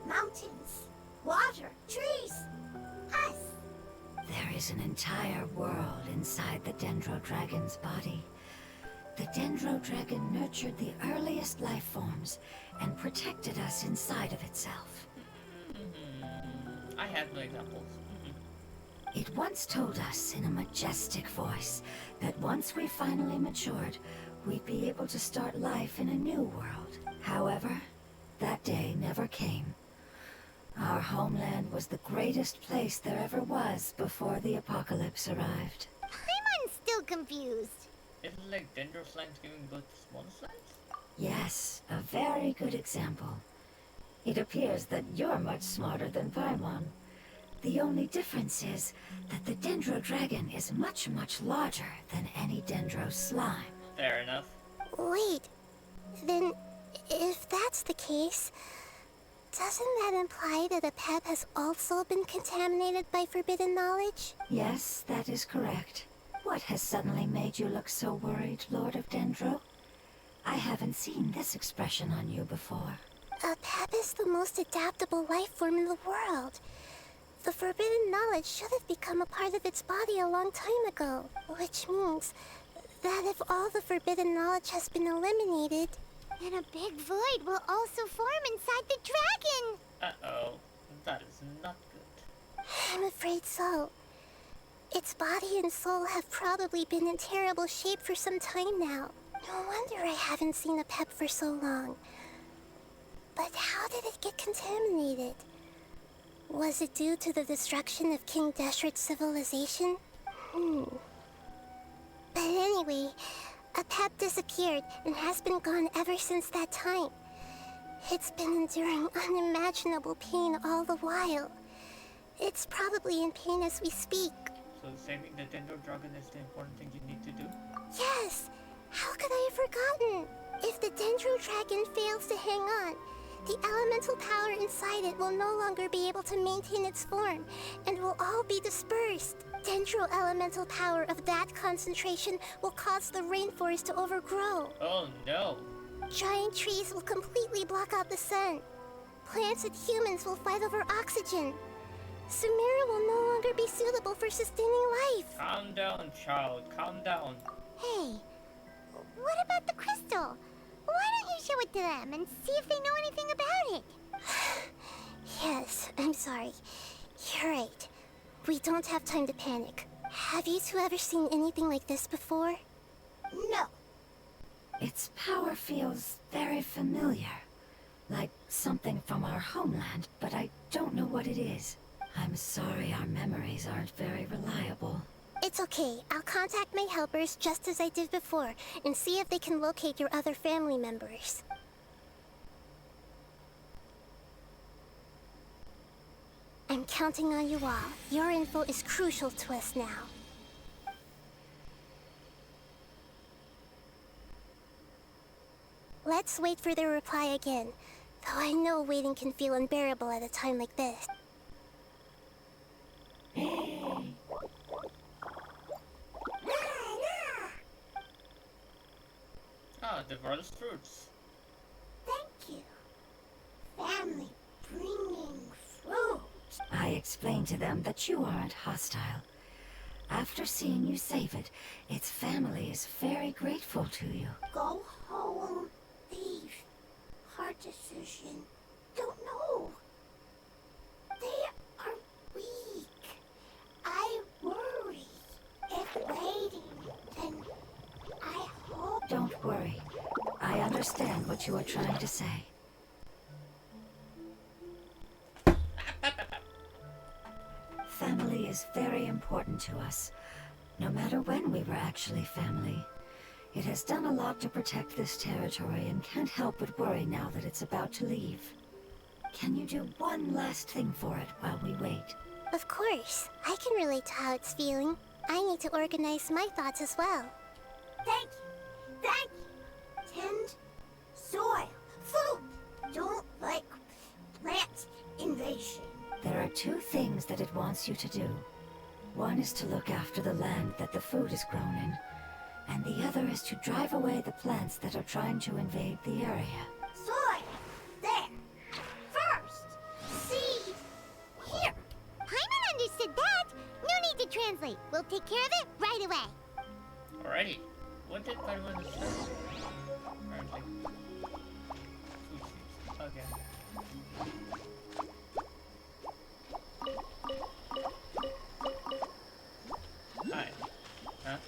Mountains. Water. Trees. Us. There is an entire world inside the Dendro Dragon's body. The Dendro Dragon nurtured the earliest life forms and protected us inside of itself. I have no examples. It once told us in a majestic voice that once we finally matured, we'd be able to start life in a new world. However, that day never came. Our homeland was the greatest place there ever was before the apocalypse arrived. I'm still confused. Isn't it like Dendro slimes giving birth to smaller slimes? Yes, a very good example. It appears that you're much smarter than Paimon. The only difference is that the Dendro Dragon is much, much larger than any Dendro slime. Fair enough. Wait. Then, if that's the case, doesn't that imply that Apep has also been contaminated by forbidden knowledge? Yes, that is correct. What has suddenly made you look so worried, Lord of Dendro? I haven't seen this expression on you before. Apep is the most adaptable life form in the world. The forbidden knowledge should have become a part of its body a long time ago, which means that if all the forbidden knowledge has been eliminated, then a big void will also form inside the dragon! Uh-oh. That is not good. I'm afraid so. Its body and soul have probably been in terrible shape for some time now. No wonder I haven't seen Apep for so long. But how did it get contaminated? Was it due to the destruction of King Deshret's civilization? But anyway, Apep disappeared and has been gone ever since that time. It's been enduring unimaginable pain all the while. It's probably in pain as we speak. So saving the Dendro Dragon is the important thing you need to do? Yes! How could I have forgotten? If the Dendro Dragon fails to hang on, the elemental power inside it will no longer be able to maintain its form, and will all be dispersed. Dendro elemental power of that concentration will cause the rainforest to overgrow. Oh no. Giant trees will completely block out the sun. Plants and humans will fight over oxygen. Sumeru will no longer be suitable for sustaining life. Calm down, child. Calm down. Hey, what about the crystal? Why don't you show it to them and see if they know anything about it? Yes, I'm sorry. You're right. We don't have time to panic. Have you two ever seen anything like this before? No. Its power feels very familiar. Like something from our homeland, but I don't know what it is. I'm sorry our memories aren't very reliable. It's okay. I'll contact my helpers just as I did before and see if they can locate your other family members. I'm counting on you all. Your info is crucial to us now. Let's wait for their reply again, though I know waiting can feel unbearable at a time like this. Ah, the world's fruits. Thank you. Family bringing fruit. I explained to them that you aren't hostile. After seeing you save it, its family is very grateful to you. Go home. Leave. Hard decision. Don't know. They are weak. I worry. If waiting, then I hope. Don't worry. I understand what you are trying to say. Family is very important to us. No matter when we were actually family. It has done a lot to protect this territory and can't help but worry now that it's about to leave. Can you do one last thing for it while we wait? Of course. I can relate to how it's feeling. I need to organize my thoughts as well. Thank you. Thank you. Tend soil. Food. Don't like plant invasion. There are two things that it wants you to do. One is to look after the land that the food is grown in, and the other is to drive away the plants that are trying to invade the area. Soil. There. First. Seed. Here. Paimon understood that. No need to translate. We'll take care of it right away. Alrighty. What did Paimon say? Apparently. Food seeds. Okay. Hi. Huh?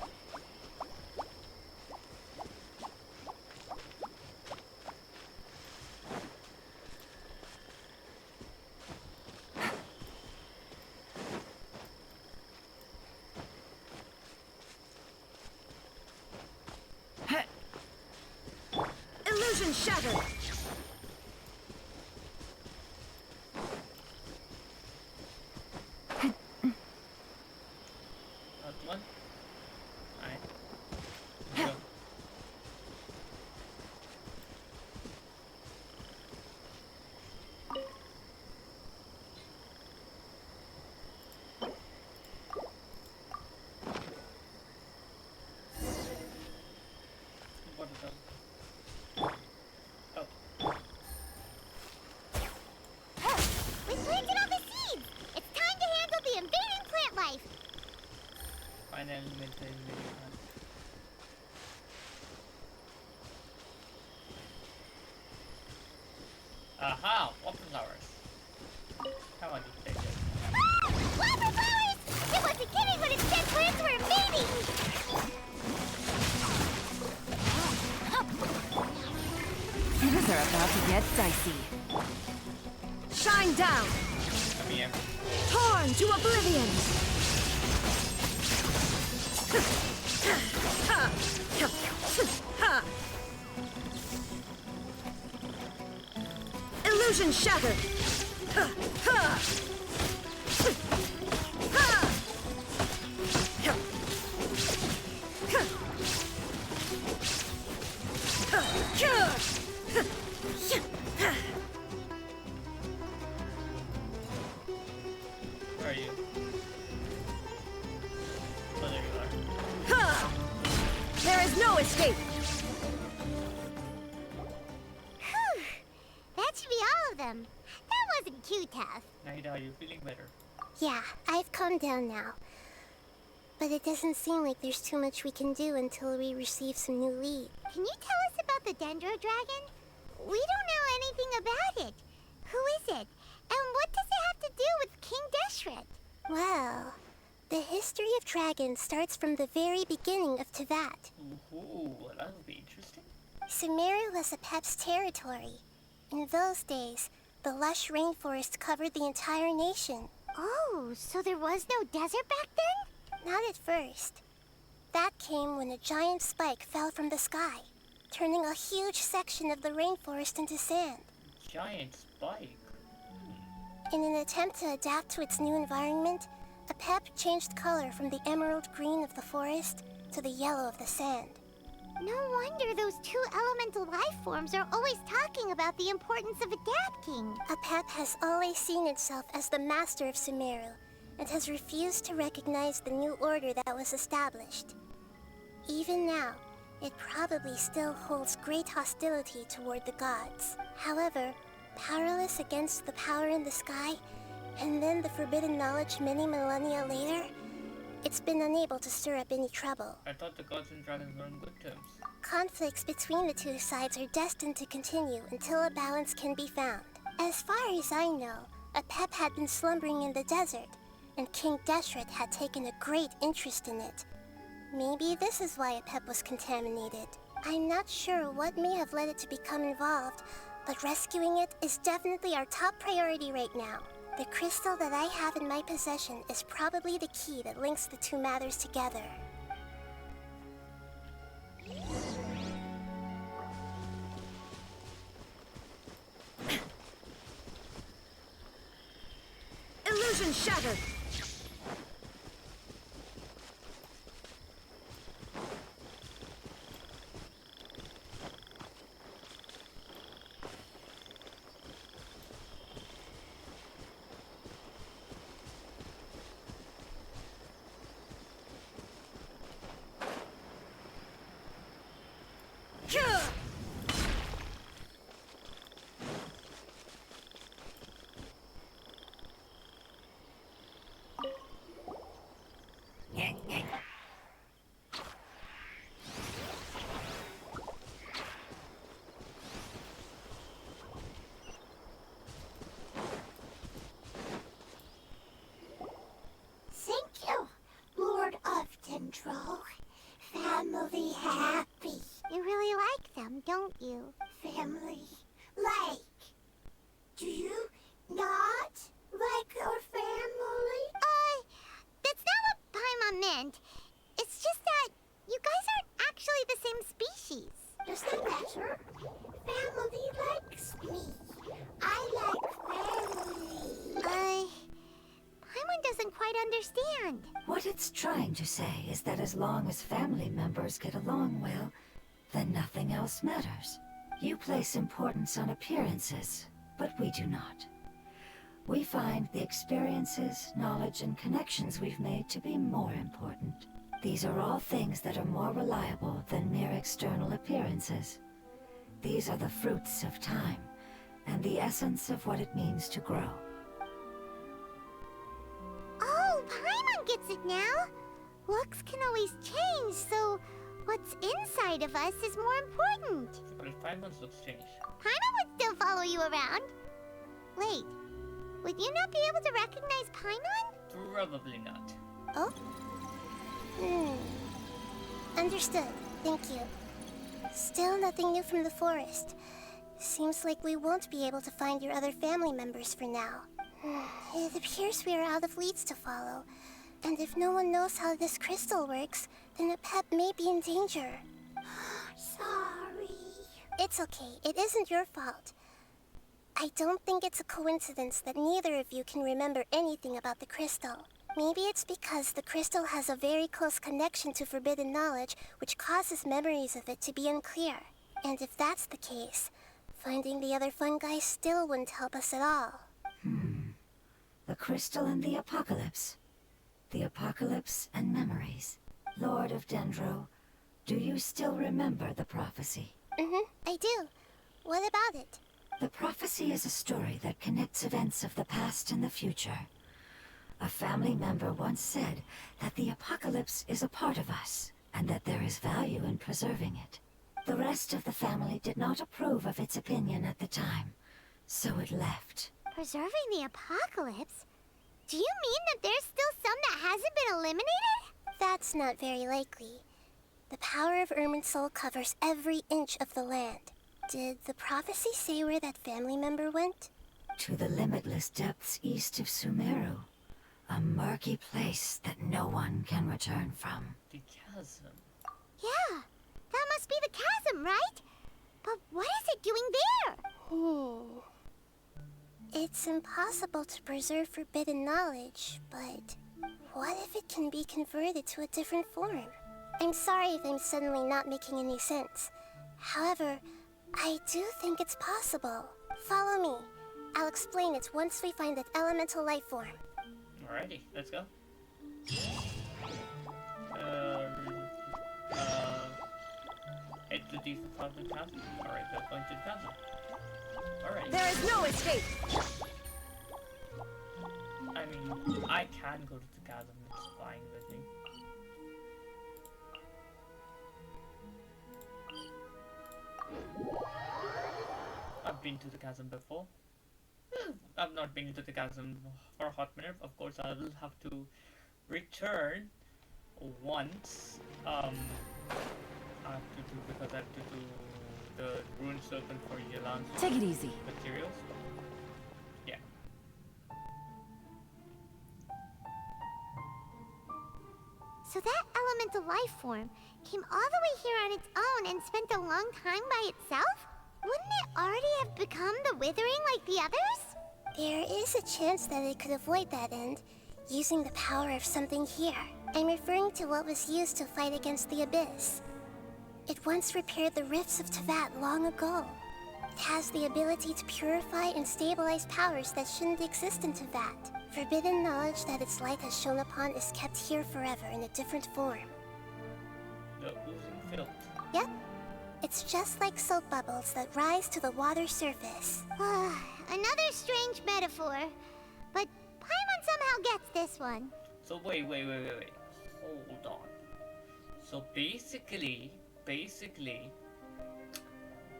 Illusion shattered. Not one? Alright. Go. What is up? Oh. We planted all the seeds. It's time to handle the invading plant life. Final method. Aha! Water flowers. Come on, you take it. Ah! Flower flowers! It wasn't kidding when it said plants were invading. Things are about to get dicey. Shine down. Come here. Torn to oblivion. Illusion shattered. Where are you? Oh, there you are. There is no escape. Whew. That should be all of them. That wasn't too tough. Naida, are you feeling better? Yeah, I've calmed down now. But it doesn't seem like there's too much we can do until we receive some new lead. Can you tell us about the Dendro Dragon? We don't know anything about it. Who is it? And what does it have to do with King Deshret? Well, the history of dragons starts from the very beginning of Tevat. Ooh, that would be interesting. Sumeru was Apep's territory. In those days, the lush rainforest covered the entire nation. Oh, so there was no desert back then? Not at first. That came when a giant spike fell from the sky, turning a huge section of the rainforest into sand. Giant spike. In an attempt to adapt to its new environment, Apep changed color from the emerald green of the forest to the yellow of the sand. No wonder those two elemental life forms are always talking about the importance of adapting. Apep has always seen itself as the master of Sumeru, and has refused to recognize the new order that was established. Even now, It probably still holds great hostility toward the gods. However, powerless against the power in the sky, and then the forbidden knowledge many millennia later, it's been unable to stir up any trouble. I thought the gods and dragons were on good terms. Conflicts between the two sides are destined to continue until a balance can be found. As far as I know, Apep had been slumbering in the desert, and King Deshret had taken a great interest in it. Maybe this is why Apep was contaminated. I'm not sure what may have led it to become involved, but rescuing it is definitely our top priority right now. The crystal that I have in my possession is probably the key that links the two matters together. Illusion shattered! Thank you, Lord of Dendro. Family happy. You really like them, don't you? Family like. Do you not like your family? That's not what Paimon meant. It's just that you guys aren't actually the same species. Does that matter? Family likes me. I like family. Paimon doesn't quite understand. What it's trying to say is that as long as family members get along well, then nothing else matters. You place importance on appearances, but we do not. We find the experiences, knowledge, and connections we've made to be more important. These are all things that are more reliable than mere external appearances. These are the fruits of time, and the essence of what it means to grow. Oh, Paimon gets it now. Looks can always change, so what's inside of us is more important. But if Paimon's looks change. Paimon would still follow you around. Wait, would you not be able to recognize Paimon? Probably not. Oh? Understood. Thank you. Still nothing new from the forest. Seems like we won't be able to find your other family members for now. It appears we are out of leads to follow. And if no one knows how this crystal works, then Apep may be in danger. Sorry. It's okay. It isn't your fault. I don't think it's a coincidence that neither of you can remember anything about the crystal. Maybe it's because the crystal has a very close connection to forbidden knowledge, which causes memories of it to be unclear. And if that's the case, finding the other fungi still wouldn't help us at all. The crystal and the apocalypse. The apocalypse and memories. Lord of Dendro, do you still remember the prophecy? I do. What about it? The prophecy is a story that connects events of the past and the future. A family member once said that the apocalypse is a part of us, and that there is value in preserving it. The rest of the family did not approve of its opinion at the time, so it left. Preserving the apocalypse? Do you mean that there's still some that hasn't been eliminated? That's not very likely. The power of Irminsul covers every inch of the land. Did the prophecy say where that family member went? To the limitless depths east of Sumeru. A murky place that no one can return from. The chasm. Yeah, that must be the chasm, right? But what is it doing there? It's impossible to preserve forbidden knowledge, but what if it can be converted to a different form? I'm sorry if I'm suddenly not making any sense. However, I do think it's possible. Follow me. I'll explain it once we find that elemental life form. Alrighty, let's go. decent out of the chasm. Alright, we're going to the chasm. Alright. There is no escape. I mean, I can go to the chasm, it's fine with me. I've been to the chasm before. I've not been to the chasm for a hot minute. Of course, I will have to return once. I have to do because I have to do the rune serpent for Yelan's Take it easy. materials. Yeah. So that elemental life form came all the way here on its own and spent a long time by itself? Wouldn't it already have become the Withering like the others? There is a chance that it could avoid that end, using the power of something here. I'm referring to what was used to fight against the Abyss. It once repaired the rifts of Tevat long ago. It has the ability to purify and stabilize powers that shouldn't exist in Tevat. Forbidden knowledge that its light has shone upon is kept here forever in a different form. The oozing filth. Yep. It's just like soap bubbles that rise to the water surface. Another strange metaphor. But Paimon somehow gets this one. So wait. Hold on. So basically,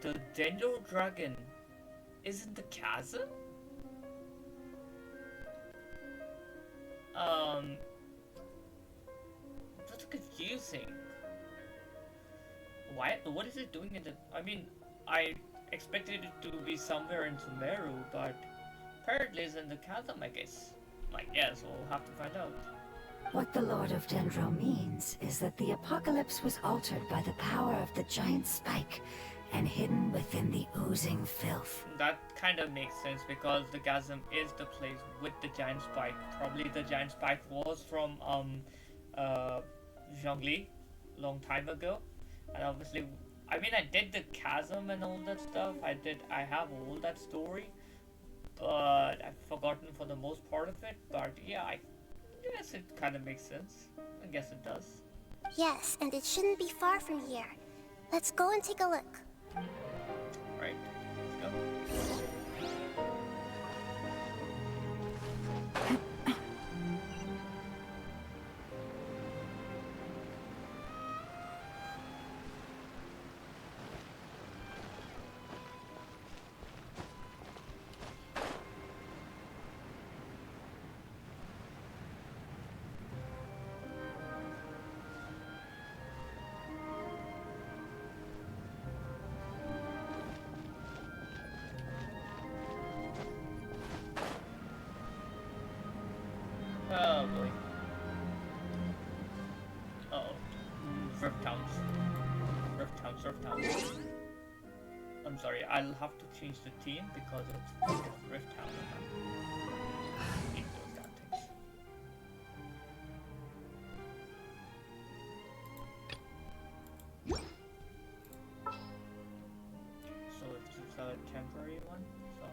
the Dendro Dragon isn't the chasm? That's confusing. Why? What is it doing in the? I mean, I expected it to be somewhere in Sumeru, but apparently it's in the chasm, I guess. We'll have to find out. What the Lord of Dendro means is that the apocalypse was altered by the power of the giant spike and hidden within the oozing filth. That kind of makes sense because the chasm is the place with the giant spike. Probably the giant spike was from Zhongli long time ago. And obviously, I mean, I did the chasm and all that stuff. I have all that story, but I've forgotten for the most part of it. But yeah, I guess it kind of makes sense. I guess it does. Yes, and it shouldn't be far from here. Let's go and take a look. Right, let's go. Oh boy. Uh-oh. Rift Towns. Rift Towns. I'm sorry, I'll have to change the theme because it's Rift Town. I hate those damn things. So it's a temporary one, so...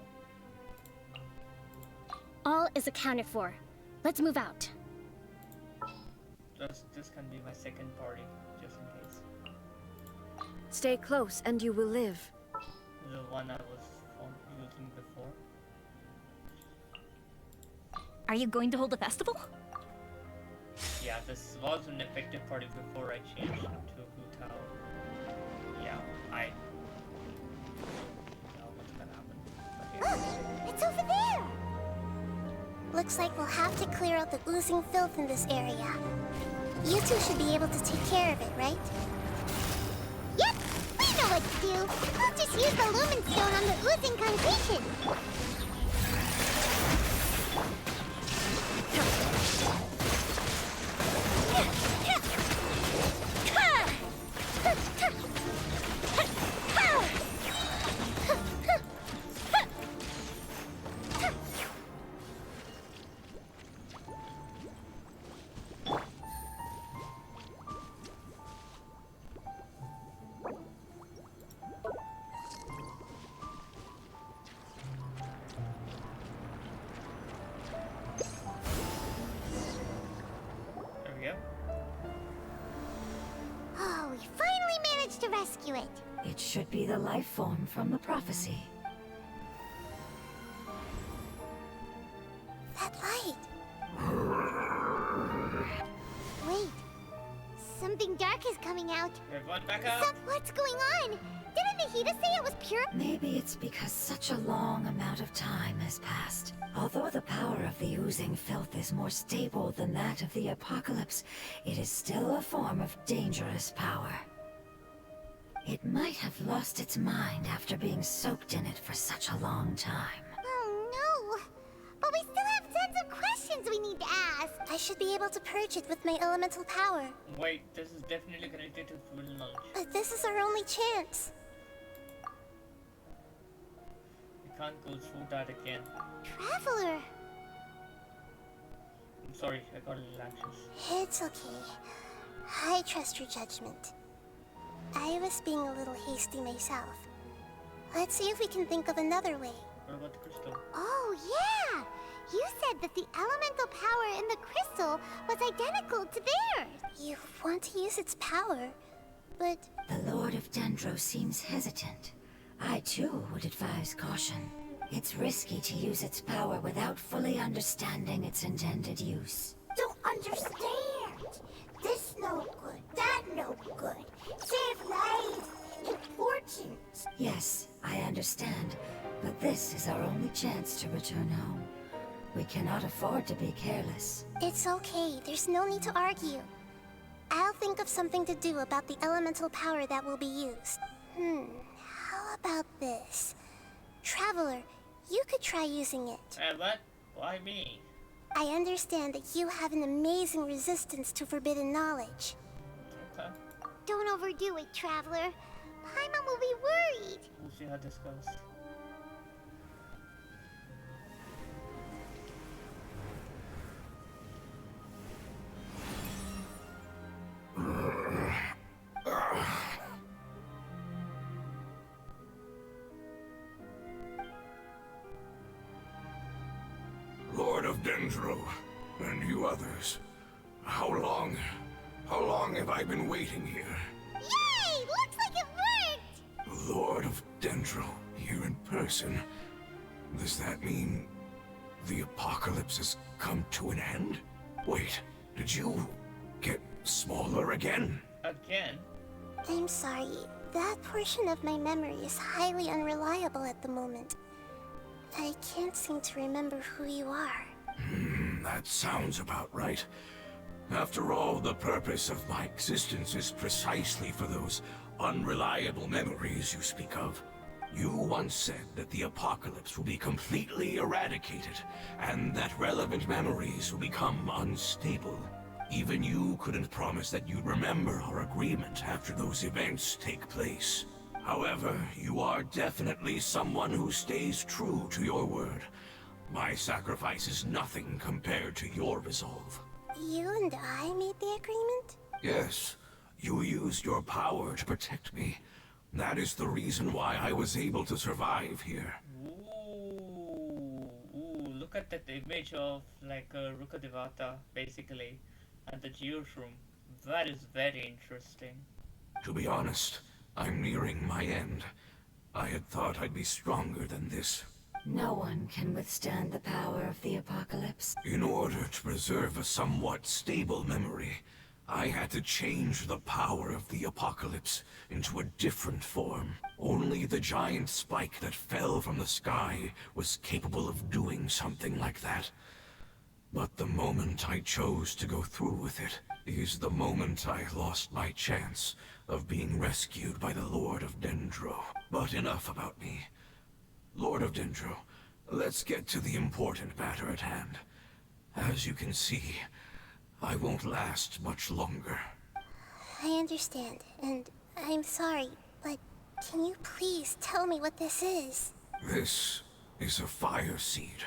All is accounted for. Let's move out. This can be my second party, just in case. Stay close and you will live. The one I was using before. Are you going to hold a festival? Yeah, this was an effective party before I changed to Hu Tao. Yeah, I know what's gonna happen. Look! It's over there! Looks like we'll have to clear out the oozing filth in this area. You two should be able to take care of it, right? Yep! We know what to do! We'll just use the lumen stone on the oozing concretion! There we go. Oh, we finally managed to rescue it. It should be the life form from the prophecy. That light. Wait. Something dark is coming out. Everyone back up. What's going on? Didn't Nahida say it was pure? Maybe it's because such a long amount of time has passed. Although the power of the oozing filth is more stable than that of the apocalypse, it is still a form of dangerous power. It might have lost its mind after being soaked in it for such a long time. Oh no. But we still have tons of questions we need to ask. I should be able to purge it with my elemental power. Wait, this is definitely connected to full knowledge. But this is our only chance. We can't go through that again. Traveler. I'm sorry, I got a little anxious. It's okay. I trust your judgment. I was being a little hasty myself. Let's see if we can think of another way. What about the crystal? Oh, yeah! You said that the elemental power in the crystal was identical to theirs. You want to use its power, but The Lord of Dendro seems hesitant. I too would advise caution. It's risky to use its power without fully understanding its intended use. don't understand. This no good, that no good. Save lives. Important. Yes, I understand, but this is our only chance to return home. We cannot afford to be careless. It's okay. There's no need to argue. I'll think of something to do about the elemental power that will be used. How about this? Traveler, you could try using it. What? Why me? I understand that you have an amazing resistance to forbidden knowledge. Okay. Don't overdo it, Traveler. Paimon will be worried. We'll see how this goes. Lord of Dendro, and you others. How long have I been waiting here? Yay! Looks like it worked! Lord of Dendro, here in person. Does that mean the apocalypse has come to an end? Wait, did you get smaller again? Again? I'm sorry. That portion of my memory is highly unreliable at the moment. I can't seem to remember who you are. That sounds about right. After all, the purpose of my existence is precisely for those unreliable memories you speak of. You once said that the apocalypse will be completely eradicated, and that relevant memories will become unstable. Even you couldn't promise that you'd remember our agreement after those events take place. However, you are definitely someone who stays true to your word. My sacrifice is nothing compared to your resolve. You and I made the agreement? Yes, you used your power to protect me. That is the reason why I was able to survive here. Ooh, look at that image of like Ruka Devata, basically, and the Geo's room. That is very interesting. To be honest, I'm nearing my end. I had thought I'd be stronger than this. No one can withstand the power of the apocalypse. In order to preserve a somewhat stable memory, I had to change the power of the apocalypse into a different form. Only the giant spike that fell from the sky was capable of doing something like that. But the moment I chose to go through with it is the moment I lost my chance of being rescued by the Lord of Dendro. But enough about me. Lord of Dendro, let's get to the important matter at hand. As you can see, I won't last much longer. I understand, and I'm sorry, but can you please tell me what this is? This is a fire seed.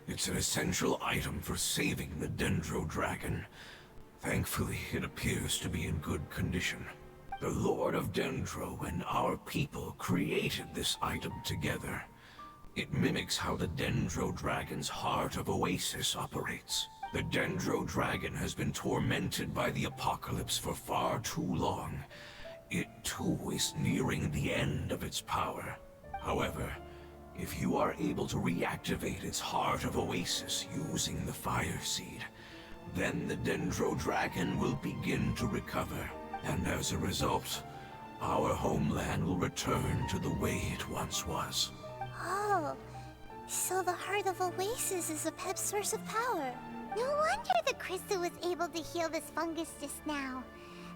It's an essential item for saving the Dendro dragon. Thankfully, it appears to be in good condition. The Lord of Dendro and our people created this item together. It mimics how the Dendro dragon's heart of Oasis operates. The Dendro dragon has been tormented by the apocalypse for far too long. It too is nearing the end of its power. However, if you are able to reactivate its Heart of Oasis using the Fire Seed, then the Dendro Dragon will begin to recover, and as a result, our homeland will return to the way it once was. Oh, so the Heart of Oasis is Apep's source of power. No wonder the crystal was able to heal this fungus just now.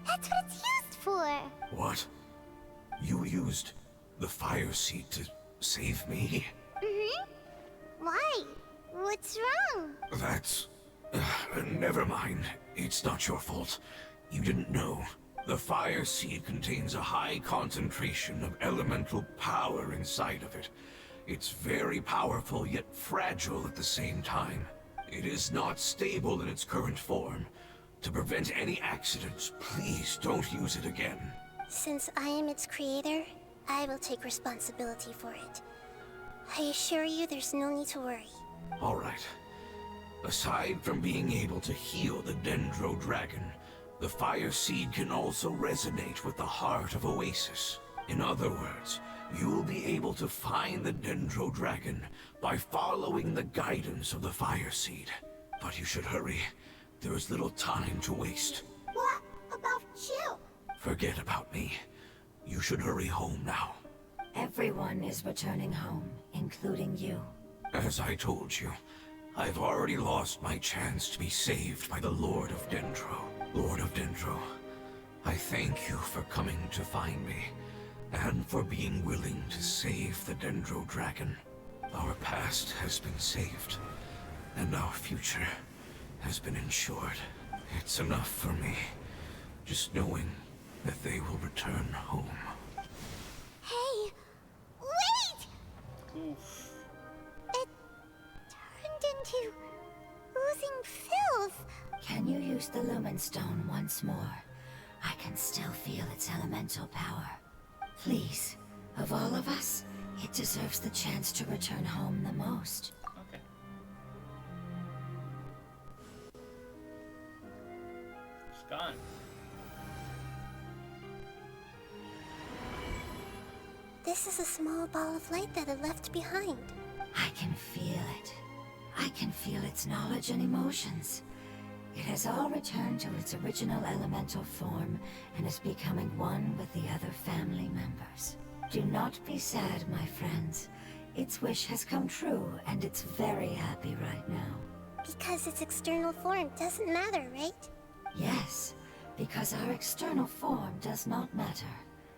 That's what it's used for. What? You used the Fire Seed to save me? Mm-hmm. Why? What's wrong? That's... never mind. It's not your fault. You didn't know. The Fire Seed contains a high concentration of elemental power inside of it. It's very powerful, yet fragile at the same time. It is not stable in its current form. To prevent any accidents, please don't use it again. Since I am its creator, I will take responsibility for it. I assure you there's no need to worry. All right. Aside from being able to heal the Dendro Dragon, the Fire Seed can also resonate with the Heart of Oasis. In other words, you'll be able to find the Dendro Dragon by following the guidance of the Fire Seed. But you should hurry. There is little time to waste. What about you? Forget about me. You should hurry home now. Everyone is returning home, including you. As I told you, I've already lost my chance to be saved by the Lord of Dendro. Lord of Dendro, I thank you for coming to find me, and for being willing to save the Dendro Dragon. Our past has been saved, and our future has been ensured. It's enough for me, just knowing that they will return home. Hey, wait! Oof. It turned into oozing filth. Can you use the Lumen Stone once more? I can still feel its elemental power. Please, of all of us, it deserves the chance to return home the most. Okay. It's gone. This is a small ball of light that it left behind. I can feel it. I can feel its knowledge and emotions. It has all returned to its original elemental form and is becoming one with the other family members. Do not be sad, my friends. Its wish has come true, and it's very happy right now. Because its external form doesn't matter, right? Yes, because our external form does not matter,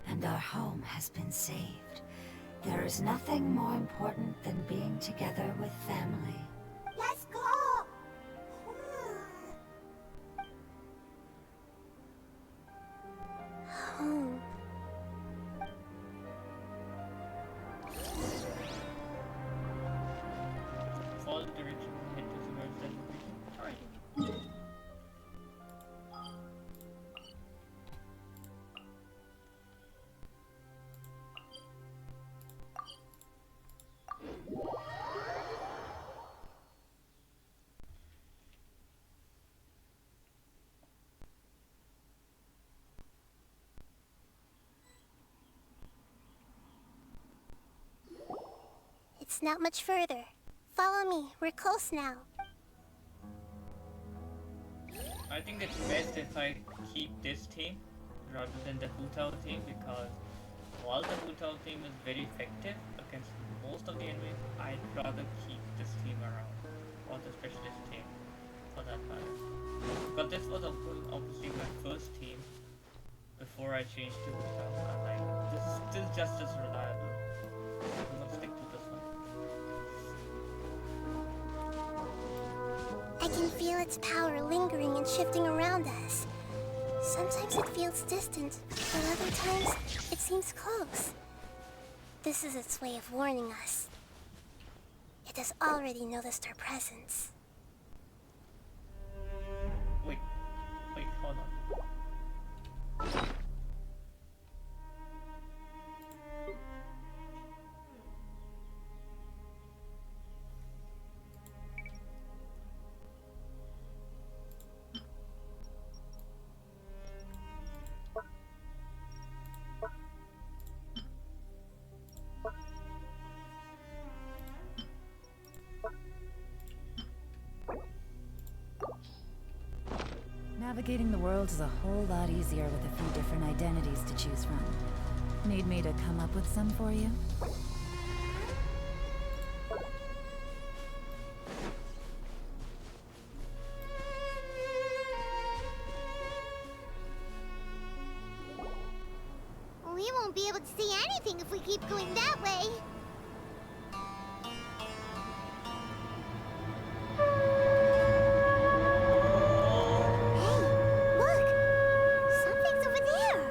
and our home has been saved. There is nothing more important than being together with family. Let's go! Home. Follow the direction and head to Sumeru's destination. Alright. It's not much further. Follow me, we're close now. I think it's best if I keep this team rather than the Hutao team, because while the Hutao team is very effective against most of the enemies, I'd rather keep this team around, or the specialist team for that matter. But this was obviously my first team before I changed to Hutao. I'm like, this is still just as reliable. I'm gonna stick to this one. I can feel its power lingering and shifting around us. Sometimes it feels distant, but other times it seems close. This is its way of warning us. It has already noticed our presence. Wait, hold on. Navigating the world is a whole lot easier with a few different identities to choose from. Need me to come up with some for you? We won't be able to see anything if we keep going that way. Hey, look! Something's over there!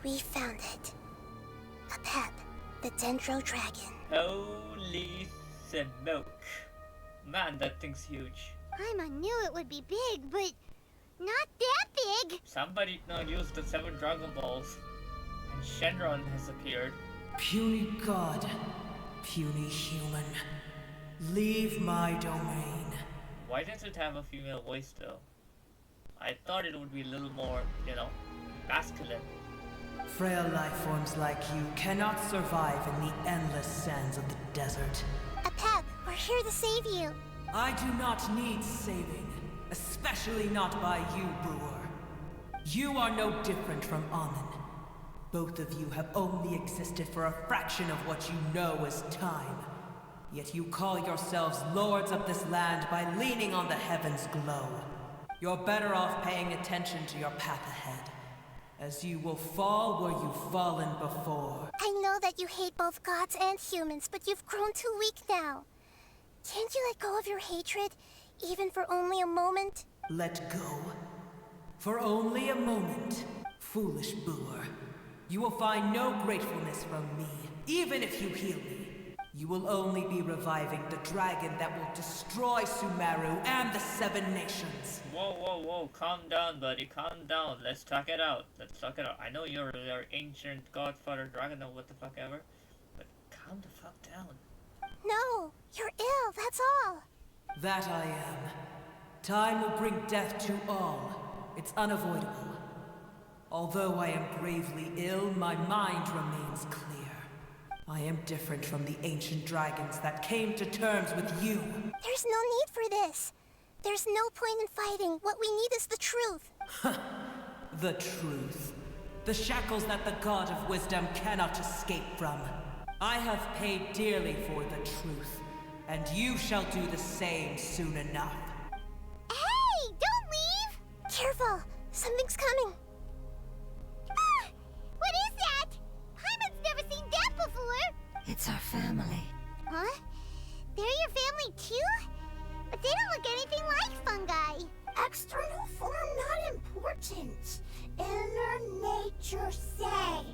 We found it. Apep, the Dendro Dragon. Holy smoke. Man, that thing's huge. Paimon knew it would be big, but not that big. Somebody now used the 7 Dragon Balls. And Shenron has appeared. Puny god, puny human, leave my domain. Why does it have a female voice though? I thought it would be a little more, you know, masculine. Frail life forms like you cannot survive in the endless sands of the desert. Apep, we're here to save you. I do not need saving, especially not by you, Brewer. You are no different from Amun. Both of you have only existed for a fraction of what you know as time. Yet you call yourselves lords of this land by leaning on the heavens' glow. You're better off paying attention to your path ahead, as you will fall where you've fallen before. I know that you hate both gods and humans, but you've grown too weak now. Can't you let go of your hatred, even for only a moment? Let go? For only a moment, foolish Brewer. You will find no gratefulness from me, even if you heal me. You will only be reviving the dragon that will destroy Sumeru and the 7 nations. Whoa, whoa, whoa, calm down, buddy, calm down. Let's talk it out. Let's talk it out. I know you're your ancient godfather dragon or what the fuck ever, but calm the fuck down. No, you're ill, that's all. That I am. Time will bring death to all. It's unavoidable. Although I am gravely ill, my mind remains clear. I am different from the ancient dragons that came to terms with you. There's no need for this. There's no point in fighting. What we need is the truth. The truth. The shackles that the God of Wisdom cannot escape from. I have paid dearly for the truth, and you shall do the same soon enough. Hey, don't leave! Careful, something's coming. Ah! What is that? Paimon's never seen that before. It's our family. Huh? They're your family too? But they don't look anything like fungi. External form not important. Inner nature say.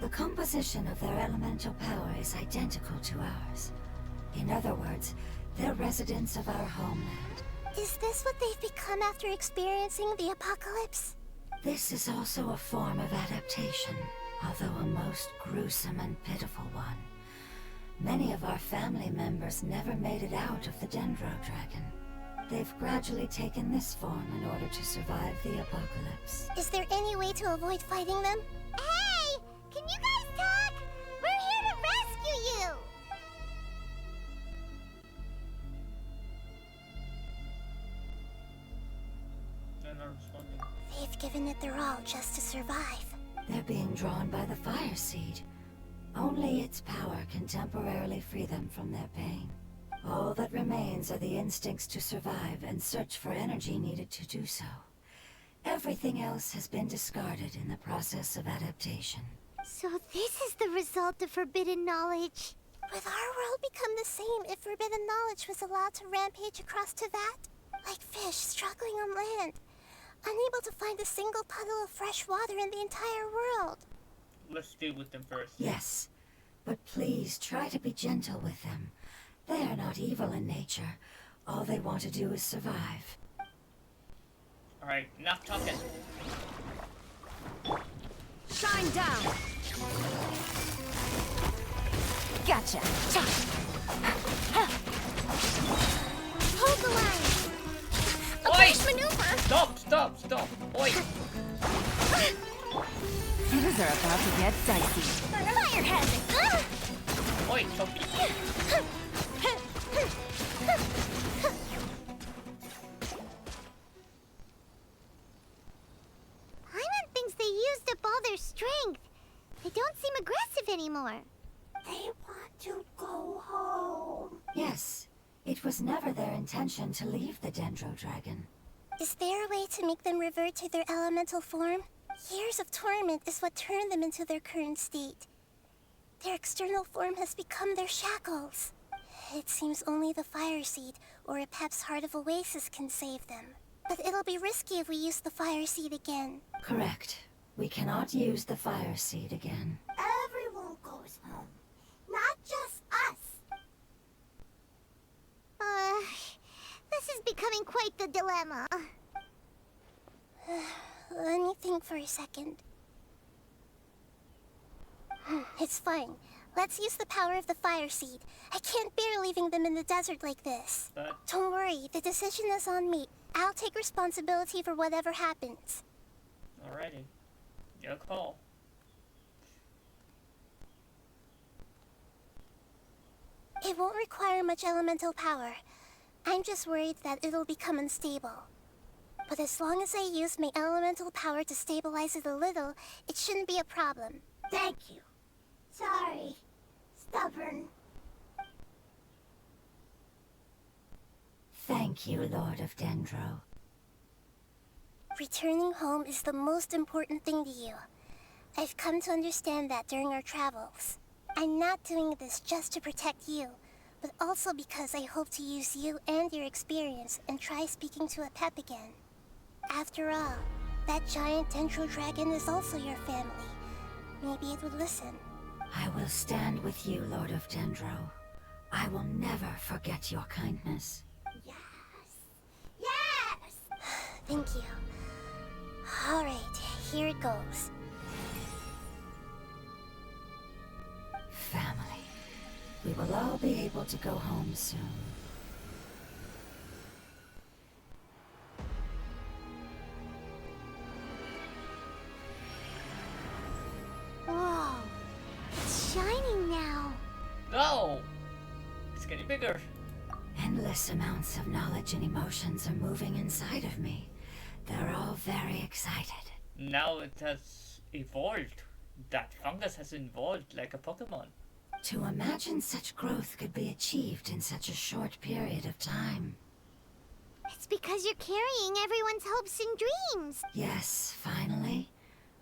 The composition of their elemental power is identical to ours. In other words, they're residents of our homeland. Is this what they've become after experiencing the apocalypse? This is also a form of adaptation, although a most gruesome and pitiful one. Many of our family members never made it out of the Dendro Dragon. They've gradually taken this form in order to survive the apocalypse. Is there any way to avoid fighting them? Hey! Can you guys talk? We're here to rescue you! They're not responding. They've given it their all just to survive. They're being drawn by the fire seed. Only its power can temporarily free them from their pain. All that remains are the instincts to survive and search for energy needed to do so. Everything else has been discarded in the process of adaptation. So this is the result of forbidden knowledge. Would our world become the same if forbidden knowledge was allowed to rampage across Teyvat? Like fish struggling on land, unable to find a single puddle of fresh water in the entire world. Let's deal with them first. Yes, but please try to be gentle with them. They are not evil in nature. All they want to do is survive. Alright, enough talking. Shine down! Gotcha! Hold the line! A Oi! push maneuver! Stop! Oi! Things are about to get dicey. Fire hazard! Oi, Sophie. Paimon thinks they used up all their strength. They don't seem aggressive anymore. They want to go home. Yes, it was never their intention to leave the Dendro Dragon. Is there a way to make them revert to their elemental form? Years of torment is what turned them into their current state. Their external form has become their shackles. It seems only the Fire Seed or Apep's Heart of Oasis can save them. But it'll be risky if we use the Fire Seed again. Correct. We cannot use the Fire Seed again. Everyone goes home, not just us. This is becoming quite the dilemma. Let me think for a second. It's fine. Let's use the power of the Fire Seed. I can't bear leaving them in the desert like this. But Don't worry, the decision is on me. I'll take responsibility for whatever happens. alrighty. Your call. It won't require much elemental power. I'm just worried that it'll become unstable. But as long as I use my elemental power to stabilize it a little, it shouldn't be a problem. Thank you. Sorry. Stubborn. Thank you, Lord of Dendro. Returning home is the most important thing to you. I've come to understand that during our travels. I'm not doing this just to protect you, but also because I hope to use you and your experience and try speaking to Apep again. After all, that giant Dendro Dragon is also your family. Maybe it would listen. I will stand with you, Lord of Dendro. I will never forget your kindness. Yes. Yes! Thank you. Alright, here it goes. Family. We will all be able to go home soon. Whoa. It's shining now. No! It's getting bigger. Endless amounts of knowledge and emotions are moving inside of me. They're all very excited. Now it has evolved. That fungus has evolved like a Pokemon. To imagine such growth could be achieved in such a short period of time. It's because you're carrying everyone's hopes and dreams. Yes, finally,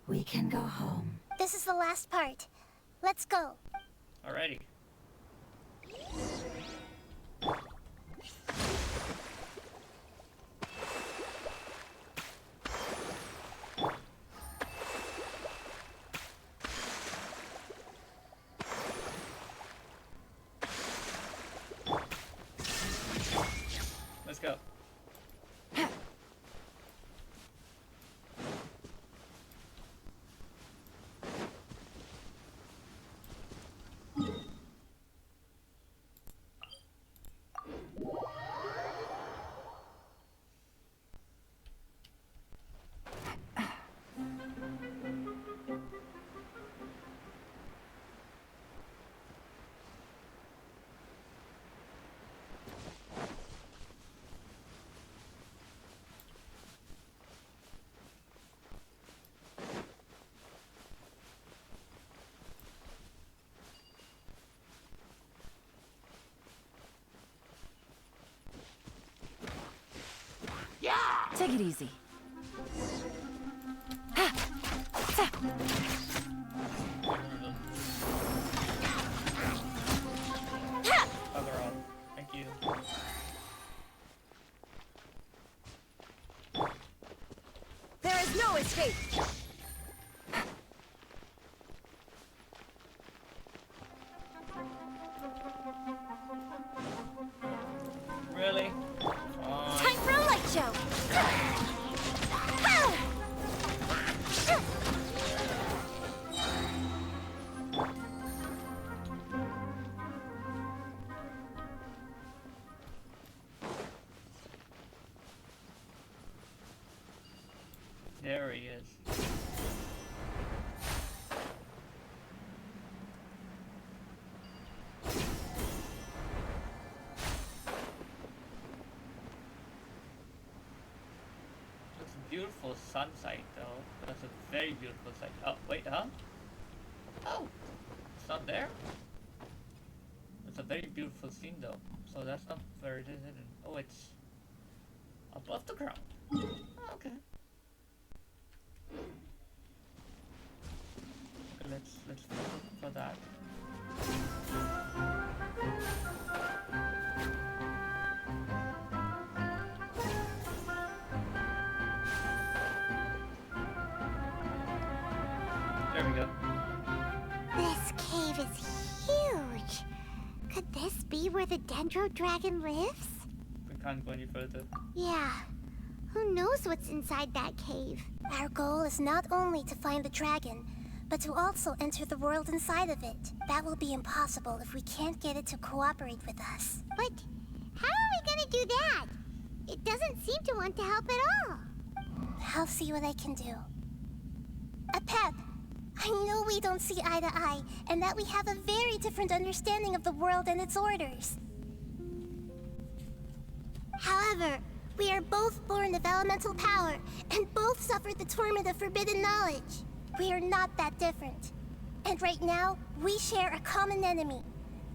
we can go home. This is the last part. Let's go. Alrighty. Let's go. Take it easy. Bugger off. Thank you. There is no escape. Really? Time for a light show. There he is. beautiful sun sight, though. That's a very beautiful sight. Oh, wait, huh? Oh, it's not there? It's a very beautiful scene, though. So that's not where it is hidden. Oh, it's above the ground. Oh, okay. Okay, let's look for that. There we go. This cave is huge. Could this be where the Dendro Dragon lives? We can't go any further. Yeah. Who knows what's inside that cave? Our goal is not only to find the dragon, but to also enter the world inside of it. That will be impossible if we can't get it to cooperate with us. But how are we gonna do that? It doesn't seem to want to help at all. I'll see what I can do. Apep, I know we don't see eye to eye, and that we have a very different understanding of the world and its orders. However, we are both born of elemental power, and both suffered the torment of forbidden knowledge. We are not that different. And right now, we share a common enemy.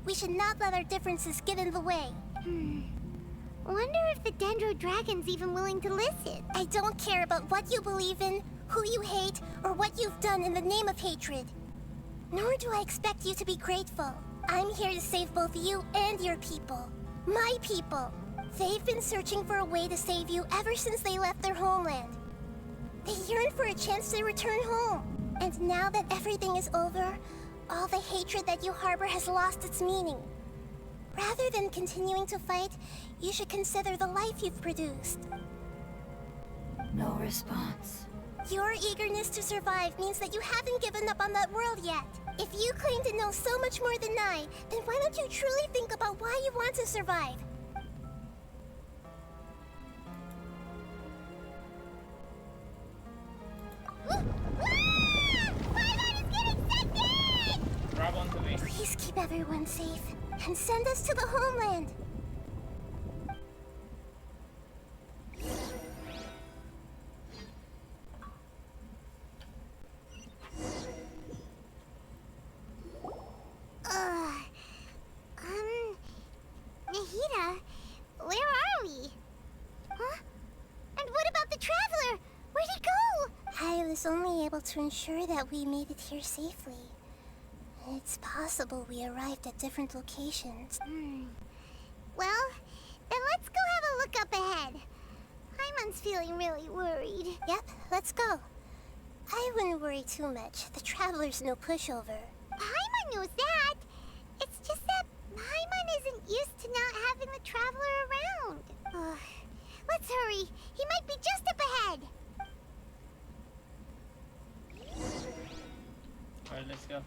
We should not let our differences get in the way. Wonder if the Dendro Dragon's even willing to listen. I don't care about what you believe in, who you hate, or what you've done in the name of hatred. Nor do I expect you to be grateful. I'm here to save both you and your people. My people. They've been searching for a way to save you ever since they left their homeland. They yearn for a chance to return home. And now that everything is over, all the hatred that you harbor has lost its meaning. Rather than continuing to fight, you should consider the life you've produced. No response. Your eagerness to survive means that you haven't given up on that world yet. If you claim to know so much more than I, then why don't you truly think about why you want to survive? Grab onto me. Please keep everyone safe and send us to the homeland. Nahida, where are we? Huh? And what about the Traveler? Where'd he go? I was only able to ensure that we made it here safely. It's possible we arrived at different locations. Well, then let's go have a look up ahead. Paimon's feeling really worried. Yep, let's go. I wouldn't worry too much. The Traveler's no pushover. Paimon knows that. It's just that Paimon isn't used to not having the Traveler around. Ugh. Let's hurry. He might be just up ahead. Alright, let's go.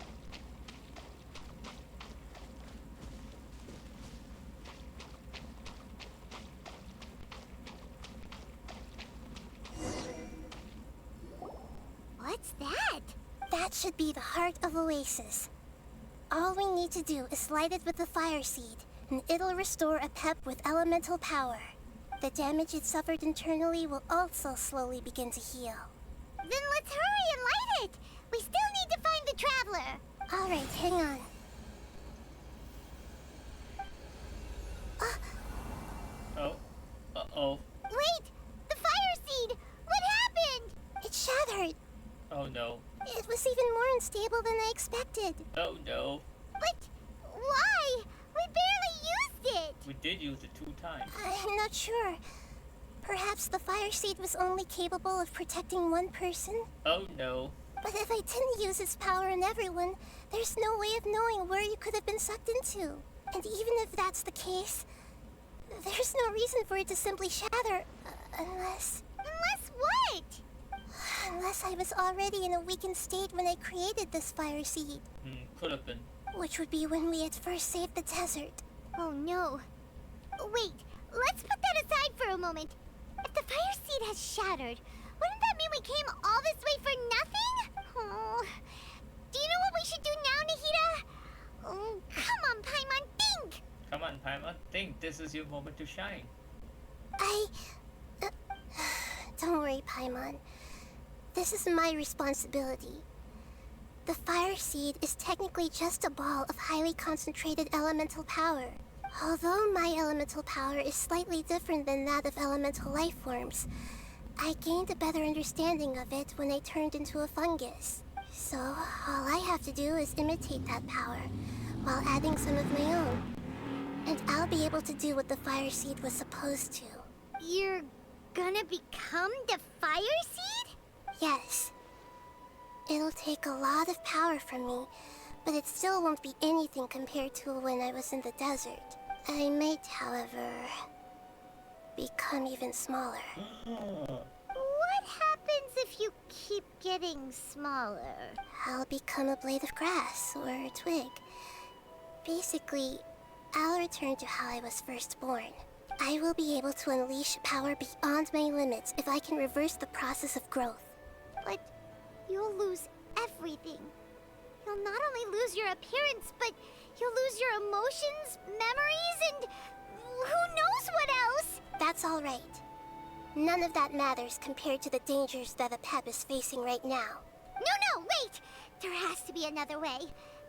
What's that? That should be the heart of Oasis. All we need to do is light it with the fire seed, and it'll restore Apep with elemental power. The damage it suffered internally will also slowly begin to heal. Then let's hurry and light it. We still need to find the Traveler. All right, hang on. Oh. Uh-oh. Wait! The fire seed! What happened? It shattered. Oh no. It was even more unstable than I expected. Oh no. But why? We barely used it. We did use it 2 times. I'm not sure. Perhaps the fire seed was only capable of protecting one person? Oh no. But if I didn't use its power on everyone, there's no way of knowing where you could have been sucked into. And even if that's the case, there's no reason for it to simply shatter, unless... Unless what? Unless I was already in a weakened state when I created this fire seed. Could have been. Which would be when we had first saved the desert. Oh no. Wait, let's put that aside for a moment. If the fire seed has shattered, wouldn't that mean we came all this way for nothing? Oh. Do you know what we should do now, Nahida? Oh, come on, Paimon, think! Come on, Paimon. Think this is your moment to shine. Don't worry, Paimon. This is my responsibility. The fire seed is technically just a ball of highly concentrated elemental power. Although my elemental power is slightly different than that of elemental life forms, I gained a better understanding of it when I turned into a fungus. So, all I have to do is imitate that power, while adding some of my own. And I'll be able to do what the fire seed was supposed to. You're gonna become the fire seed? Yes. It'll take a lot of power from me, but it still won't be anything compared to when I was in the desert. I might, however, become even smaller. What happens if you keep getting smaller? I'll become a blade of grass or a twig. Basically, I'll return to how I was first born. I will be able to unleash power beyond my limits if I can reverse the process of growth. But you'll lose everything. You'll not only lose your appearance, but you'll lose your emotions, memories, and who knows what else? That's all right. None of that matters compared to the dangers that Apep is facing right now. No, wait! There has to be another way.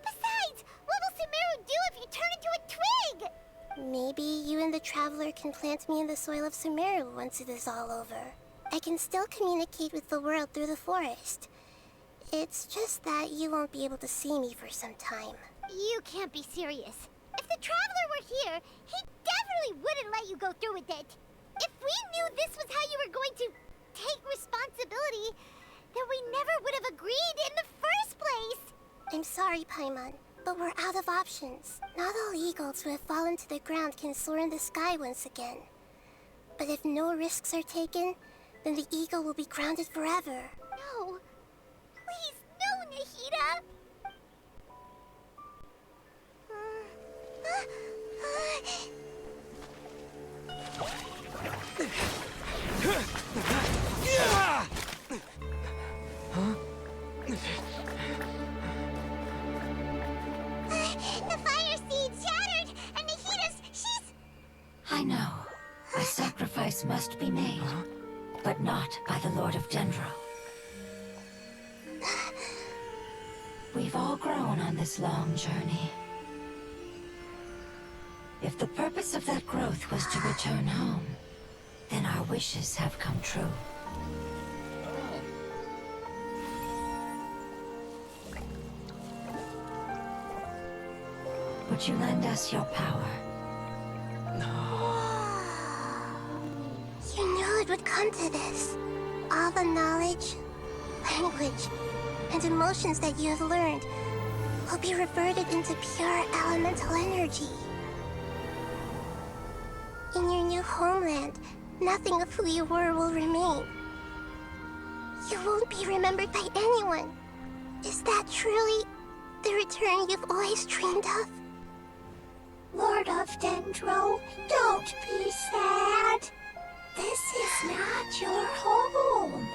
Besides, what will Sumeru do if you turn into a twig? Maybe you and the Traveler can plant me in the soil of Sumeru once it is all over. I can still communicate with the world through the forest. It's just that you won't be able to see me for some time. You can't be serious. If the Traveler were here, he definitely wouldn't let you go through with it. If we knew this was how you were going to take responsibility, then we never would have agreed in the first place. I'm sorry, Paimon, but we're out of options. Not all eagles who have fallen to the ground can soar in the sky once again. But if no risks are taken, then the eagle will be grounded forever. No. Please, no, Nahida! The fire seed shattered, and she's... I know. A sacrifice must be made, but not by the Lord of Dendro. We've all grown on this long journey. If the purpose of that growth was to return home, then our wishes have come true. Would you lend us your power? You knew it would come to this. All the knowledge, language, and emotions that you have learned will be reverted into pure elemental energy. In your new homeland, nothing of who you were will remain. You won't be remembered by anyone. Is that truly the return you've always dreamed of? Lord of Dendro, don't be sad. This is not your home.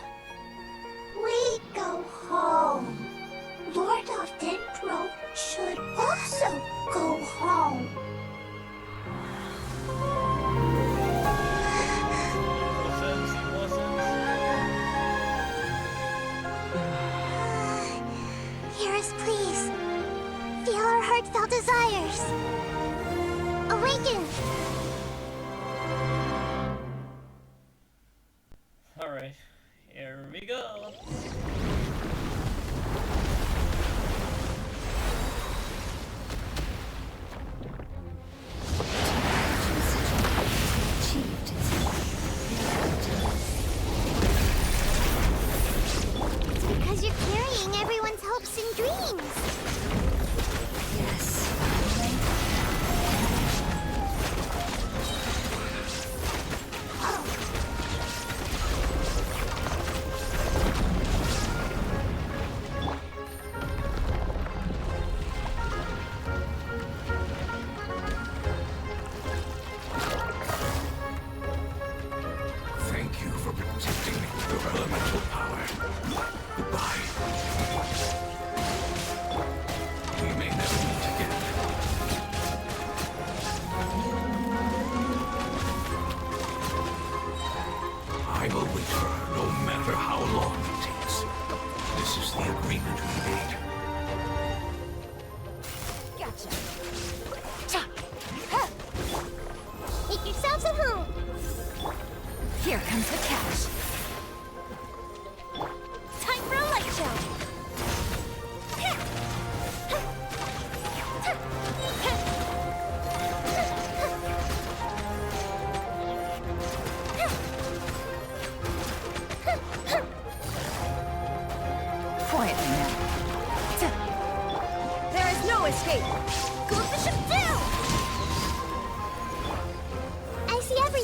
We go home. Lord of Dendro should also go home. Hear us, please. Feel our heartfelt desires. Awaken! Alright, here we go. It's because you're carrying everyone's hopes and dreams. Yes,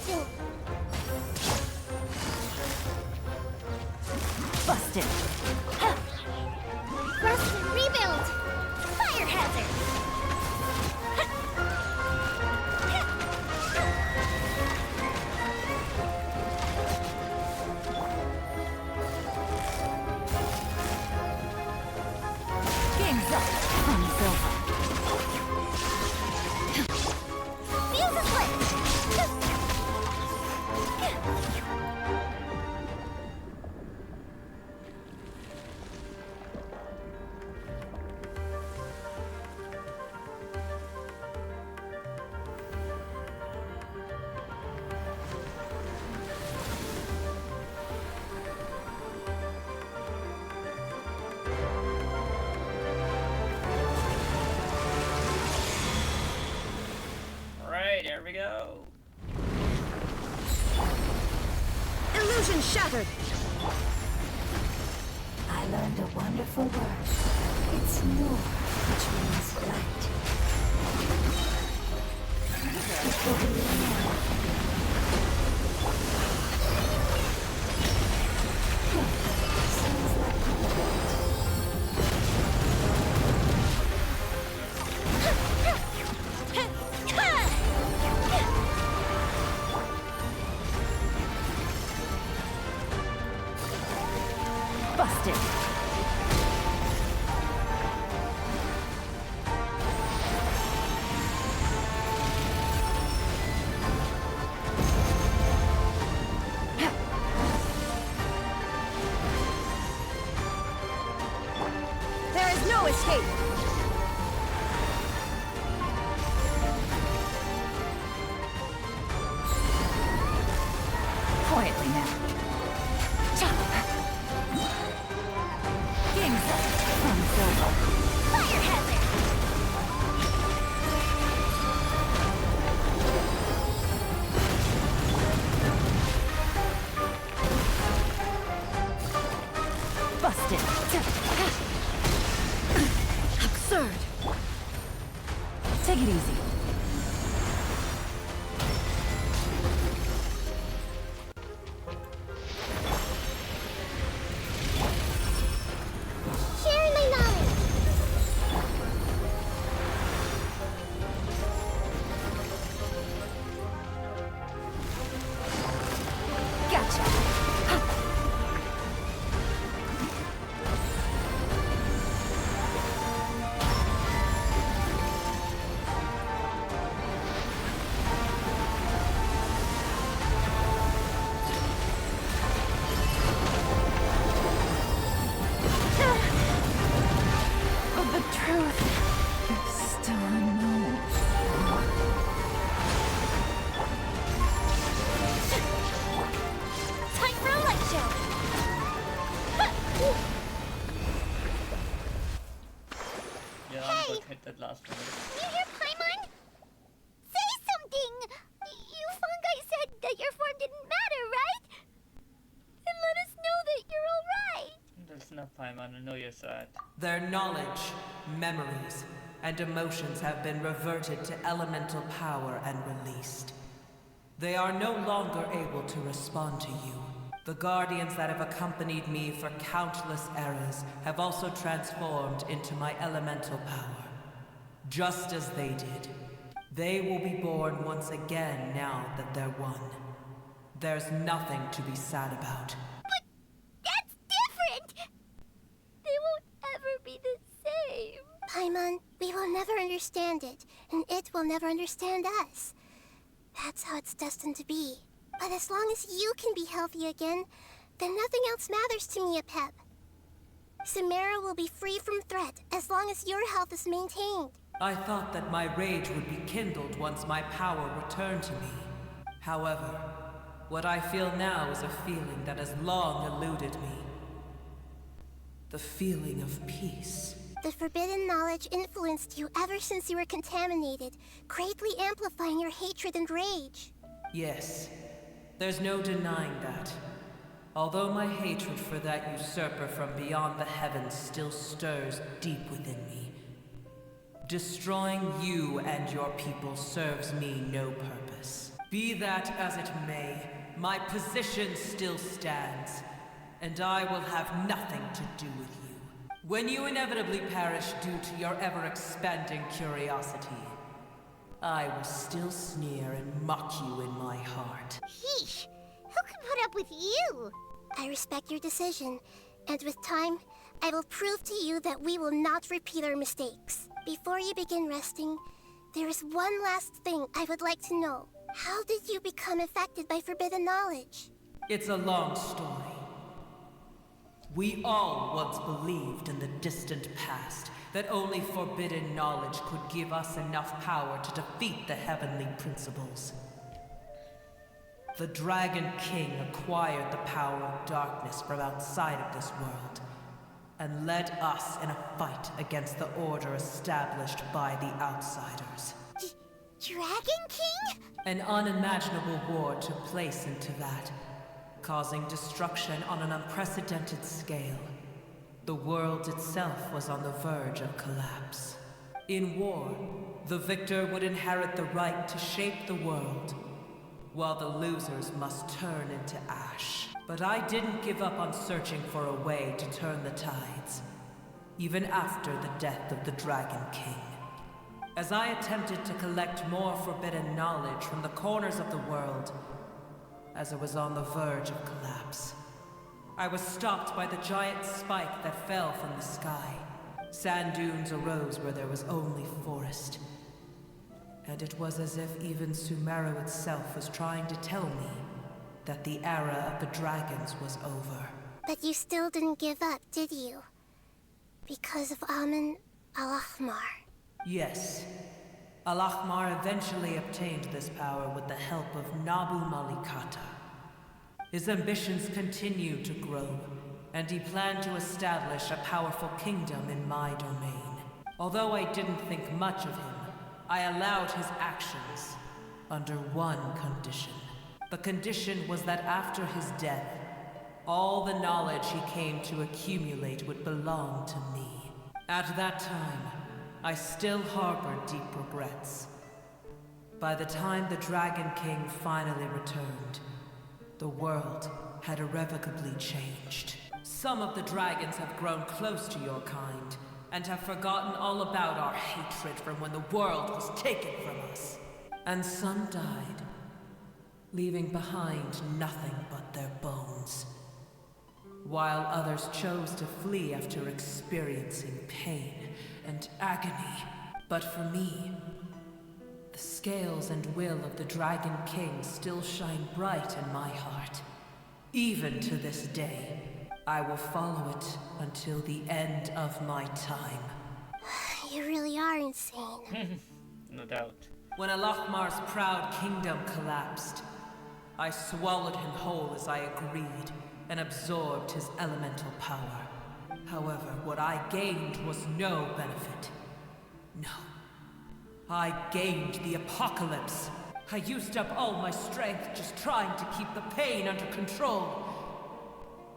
anything. Busted. Huh. Rust and rebuild. Fire hazard. Game's up. Fun's over. Fuse a split. Alright, there we go. Illusion shattered. I learned a wonderful word. It's nur, which means light. It will be enough. Sounds like a Busted. There is no escape. Quietly now. Game's up. Fun's over. Fire hazard. Busted. Absurd. Take it easy. Sharing my knowledge. Gotcha. But the truth is still unknown. Time for a light show. Yeah, Hey! but hit that last one. You hear Paimon? Say something! You fungi said that your form didn't matter, right? And let us know that you're alright. That's enough, Paimon. I know you're sad. Their knowledge, memories, and emotions have been reverted to elemental power and released. They are no longer able to respond to you. The guardians that have accompanied me for countless eras have also transformed into my elemental power. Just as they did. They will be born once again now that they're one. There's nothing to be sad about. But that's different! They won't ever be the same. Paimon, we will never understand it, and it will never understand us. That's how it's destined to be. But as long as you can be healthy again, then nothing else matters to me, Apep. Sumeru will be free from threat as long as your health is maintained. I thought that my rage would be kindled once my power returned to me. However, what I feel now is a feeling that has long eluded me. The feeling of peace. The forbidden knowledge influenced you ever since you were contaminated, greatly amplifying your hatred and rage. Yes, there's no denying that. Although my hatred for that usurper from beyond the heavens still stirs deep within me. Destroying you and your people serves me no purpose. Be that as it may, my position still stands, and I will have nothing to do with you. When you inevitably perish due to your ever-expanding curiosity, I will still sneer and mock you in my heart. Heesh! Who can put up with you? I respect your decision, and with time, I will prove to you that we will not repeat our mistakes. Before you begin resting, there is one last thing I would like to know. How did you become affected by forbidden knowledge? It's a long story. We all once believed in the distant past that only forbidden knowledge could give us enough power to defeat the heavenly principles. The Dragon King acquired the power of darkness from outside of this world, and led us in a fight against the order established by the outsiders. Dragon King? An unimaginable war took place into that, causing destruction on an unprecedented scale. The world itself was on the verge of collapse. In war, the victor would inherit the right to shape the world, while the losers must turn into ash. But I didn't give up on searching for a way to turn the tides, even after the death of the Dragon King. As I attempted to collect more forbidden knowledge from the corners of the world, as it was on the verge of collapse, I was stopped by the giant spike that fell from the sky. Sand dunes arose where there was only forest. And it was as if even Sumeru itself was trying to tell me that the era of the dragons was over. But you still didn't give up, did you? Because of Amun Al-Ahmar. Yes. Al-Ahmar eventually obtained this power with the help of Nabu Malikata. His ambitions continued to grow, and he planned to establish a powerful kingdom in my domain. Although I didn't think much of him, I allowed his actions under one condition. The condition was that after his death, all the knowledge he came to accumulate would belong to me. At that time, I still harbored deep regrets. By the time the Dragon King finally returned, the world had irrevocably changed. Some of the dragons have grown close to your kind, and have forgotten all about our hatred from when the world was taken from us. And some died, leaving behind nothing but their bones, while others chose to flee after experiencing pain and agony. But for me, the scales and will of the Dragon King still shine bright in my heart. Even to this day, I will follow it until the end of my time. You really are insane. No doubt. When Al-Ahmar's proud kingdom collapsed, I swallowed him whole as I agreed, and absorbed his elemental power. However, what I gained was no benefit. No. I gained the apocalypse. I used up all my strength just trying to keep the pain under control.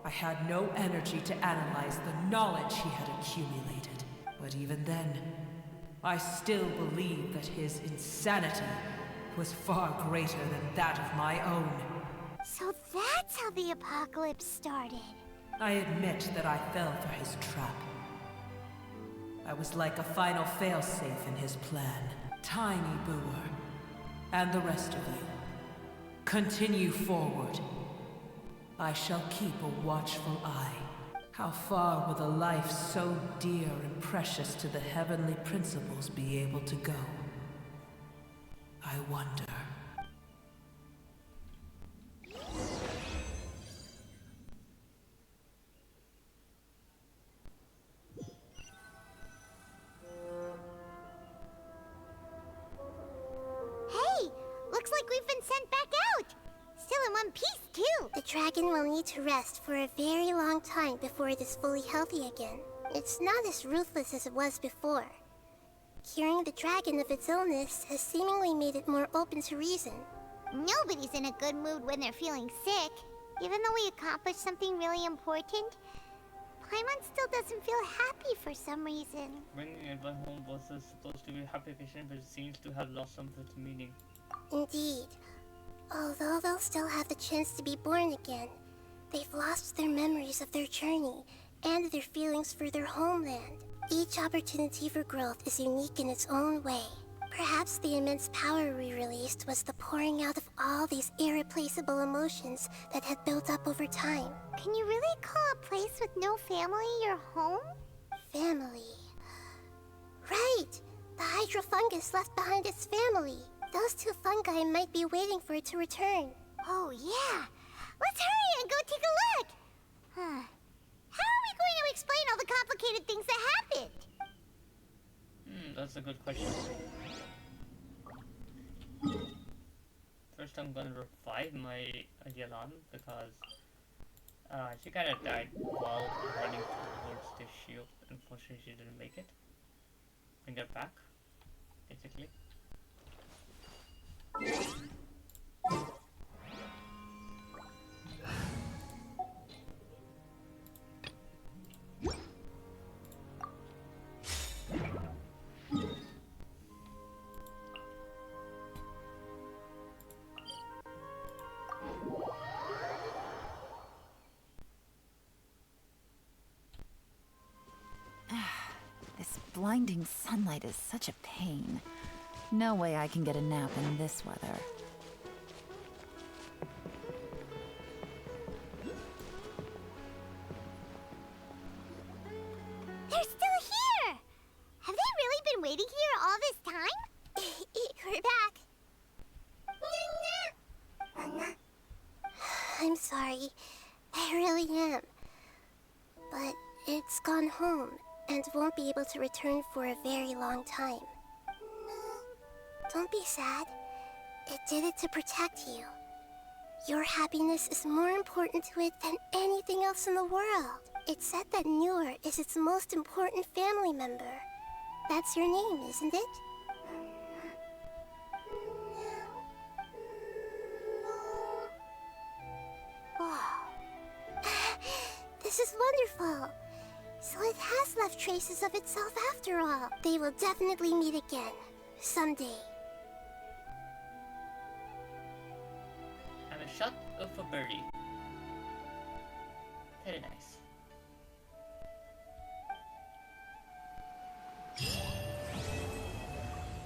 I had no energy to analyze the knowledge he had accumulated. But even then, I still believed that his insanity was far greater than that of my own. So that's how the apocalypse started. I admit that I fell for his trap. I was like a final failsafe in his plan. Tiny Brewer, and the rest of you, continue forward. I shall keep a watchful eye. How far will a life so dear and precious to the heavenly principles be able to go? I wonder. Hey! Looks like we've been sent back out! Still in one piece, too! The dragon will need to rest for a very long time before it is fully healthy again. It's not as ruthless as it was before. Curing the dragon of its illness has seemingly made it more open to reason. Nobody's in a good mood when they're feeling sick. Even though we accomplished something really important, Paimon still doesn't feel happy for some reason. Bringing everyone home was supposed to be a happy occasion, but it seems to have lost some of its meaning. Indeed. Although they'll still have the chance to be born again, they've lost their memories of their journey and their feelings for their homeland. Each opportunity for growth is unique in its own way. Perhaps the immense power we released was the pouring out of all these irreplaceable emotions that had built up over time. Can you really call a place with no family your home? Family. Right! The hydrofungus left behind its family. Those two fungi might be waiting for it to return. Oh, yeah. Let's hurry and go take a look. How are we going to explain all the complicated things that happened? That's a good question. First, I'm gonna revive my Yalan because she kind of died while running towards the shield. Unfortunately, she didn't make it. Bring her back, basically. This blinding sunlight is such a pain. No way I can get a nap in this weather. They're still here! Have they really been waiting here all this time? We're back. I'm sorry. I really am. But it's gone home and won't be able to return for a very long time. Don't be sad. It did it to protect you. Your happiness is more important to it than anything else in the world. It said that Newer is its most important family member. That's your name, isn't it? Wow. This is wonderful. So it has left traces of itself after all. They will definitely meet again. Someday. And a shot of a birdie. Very nice.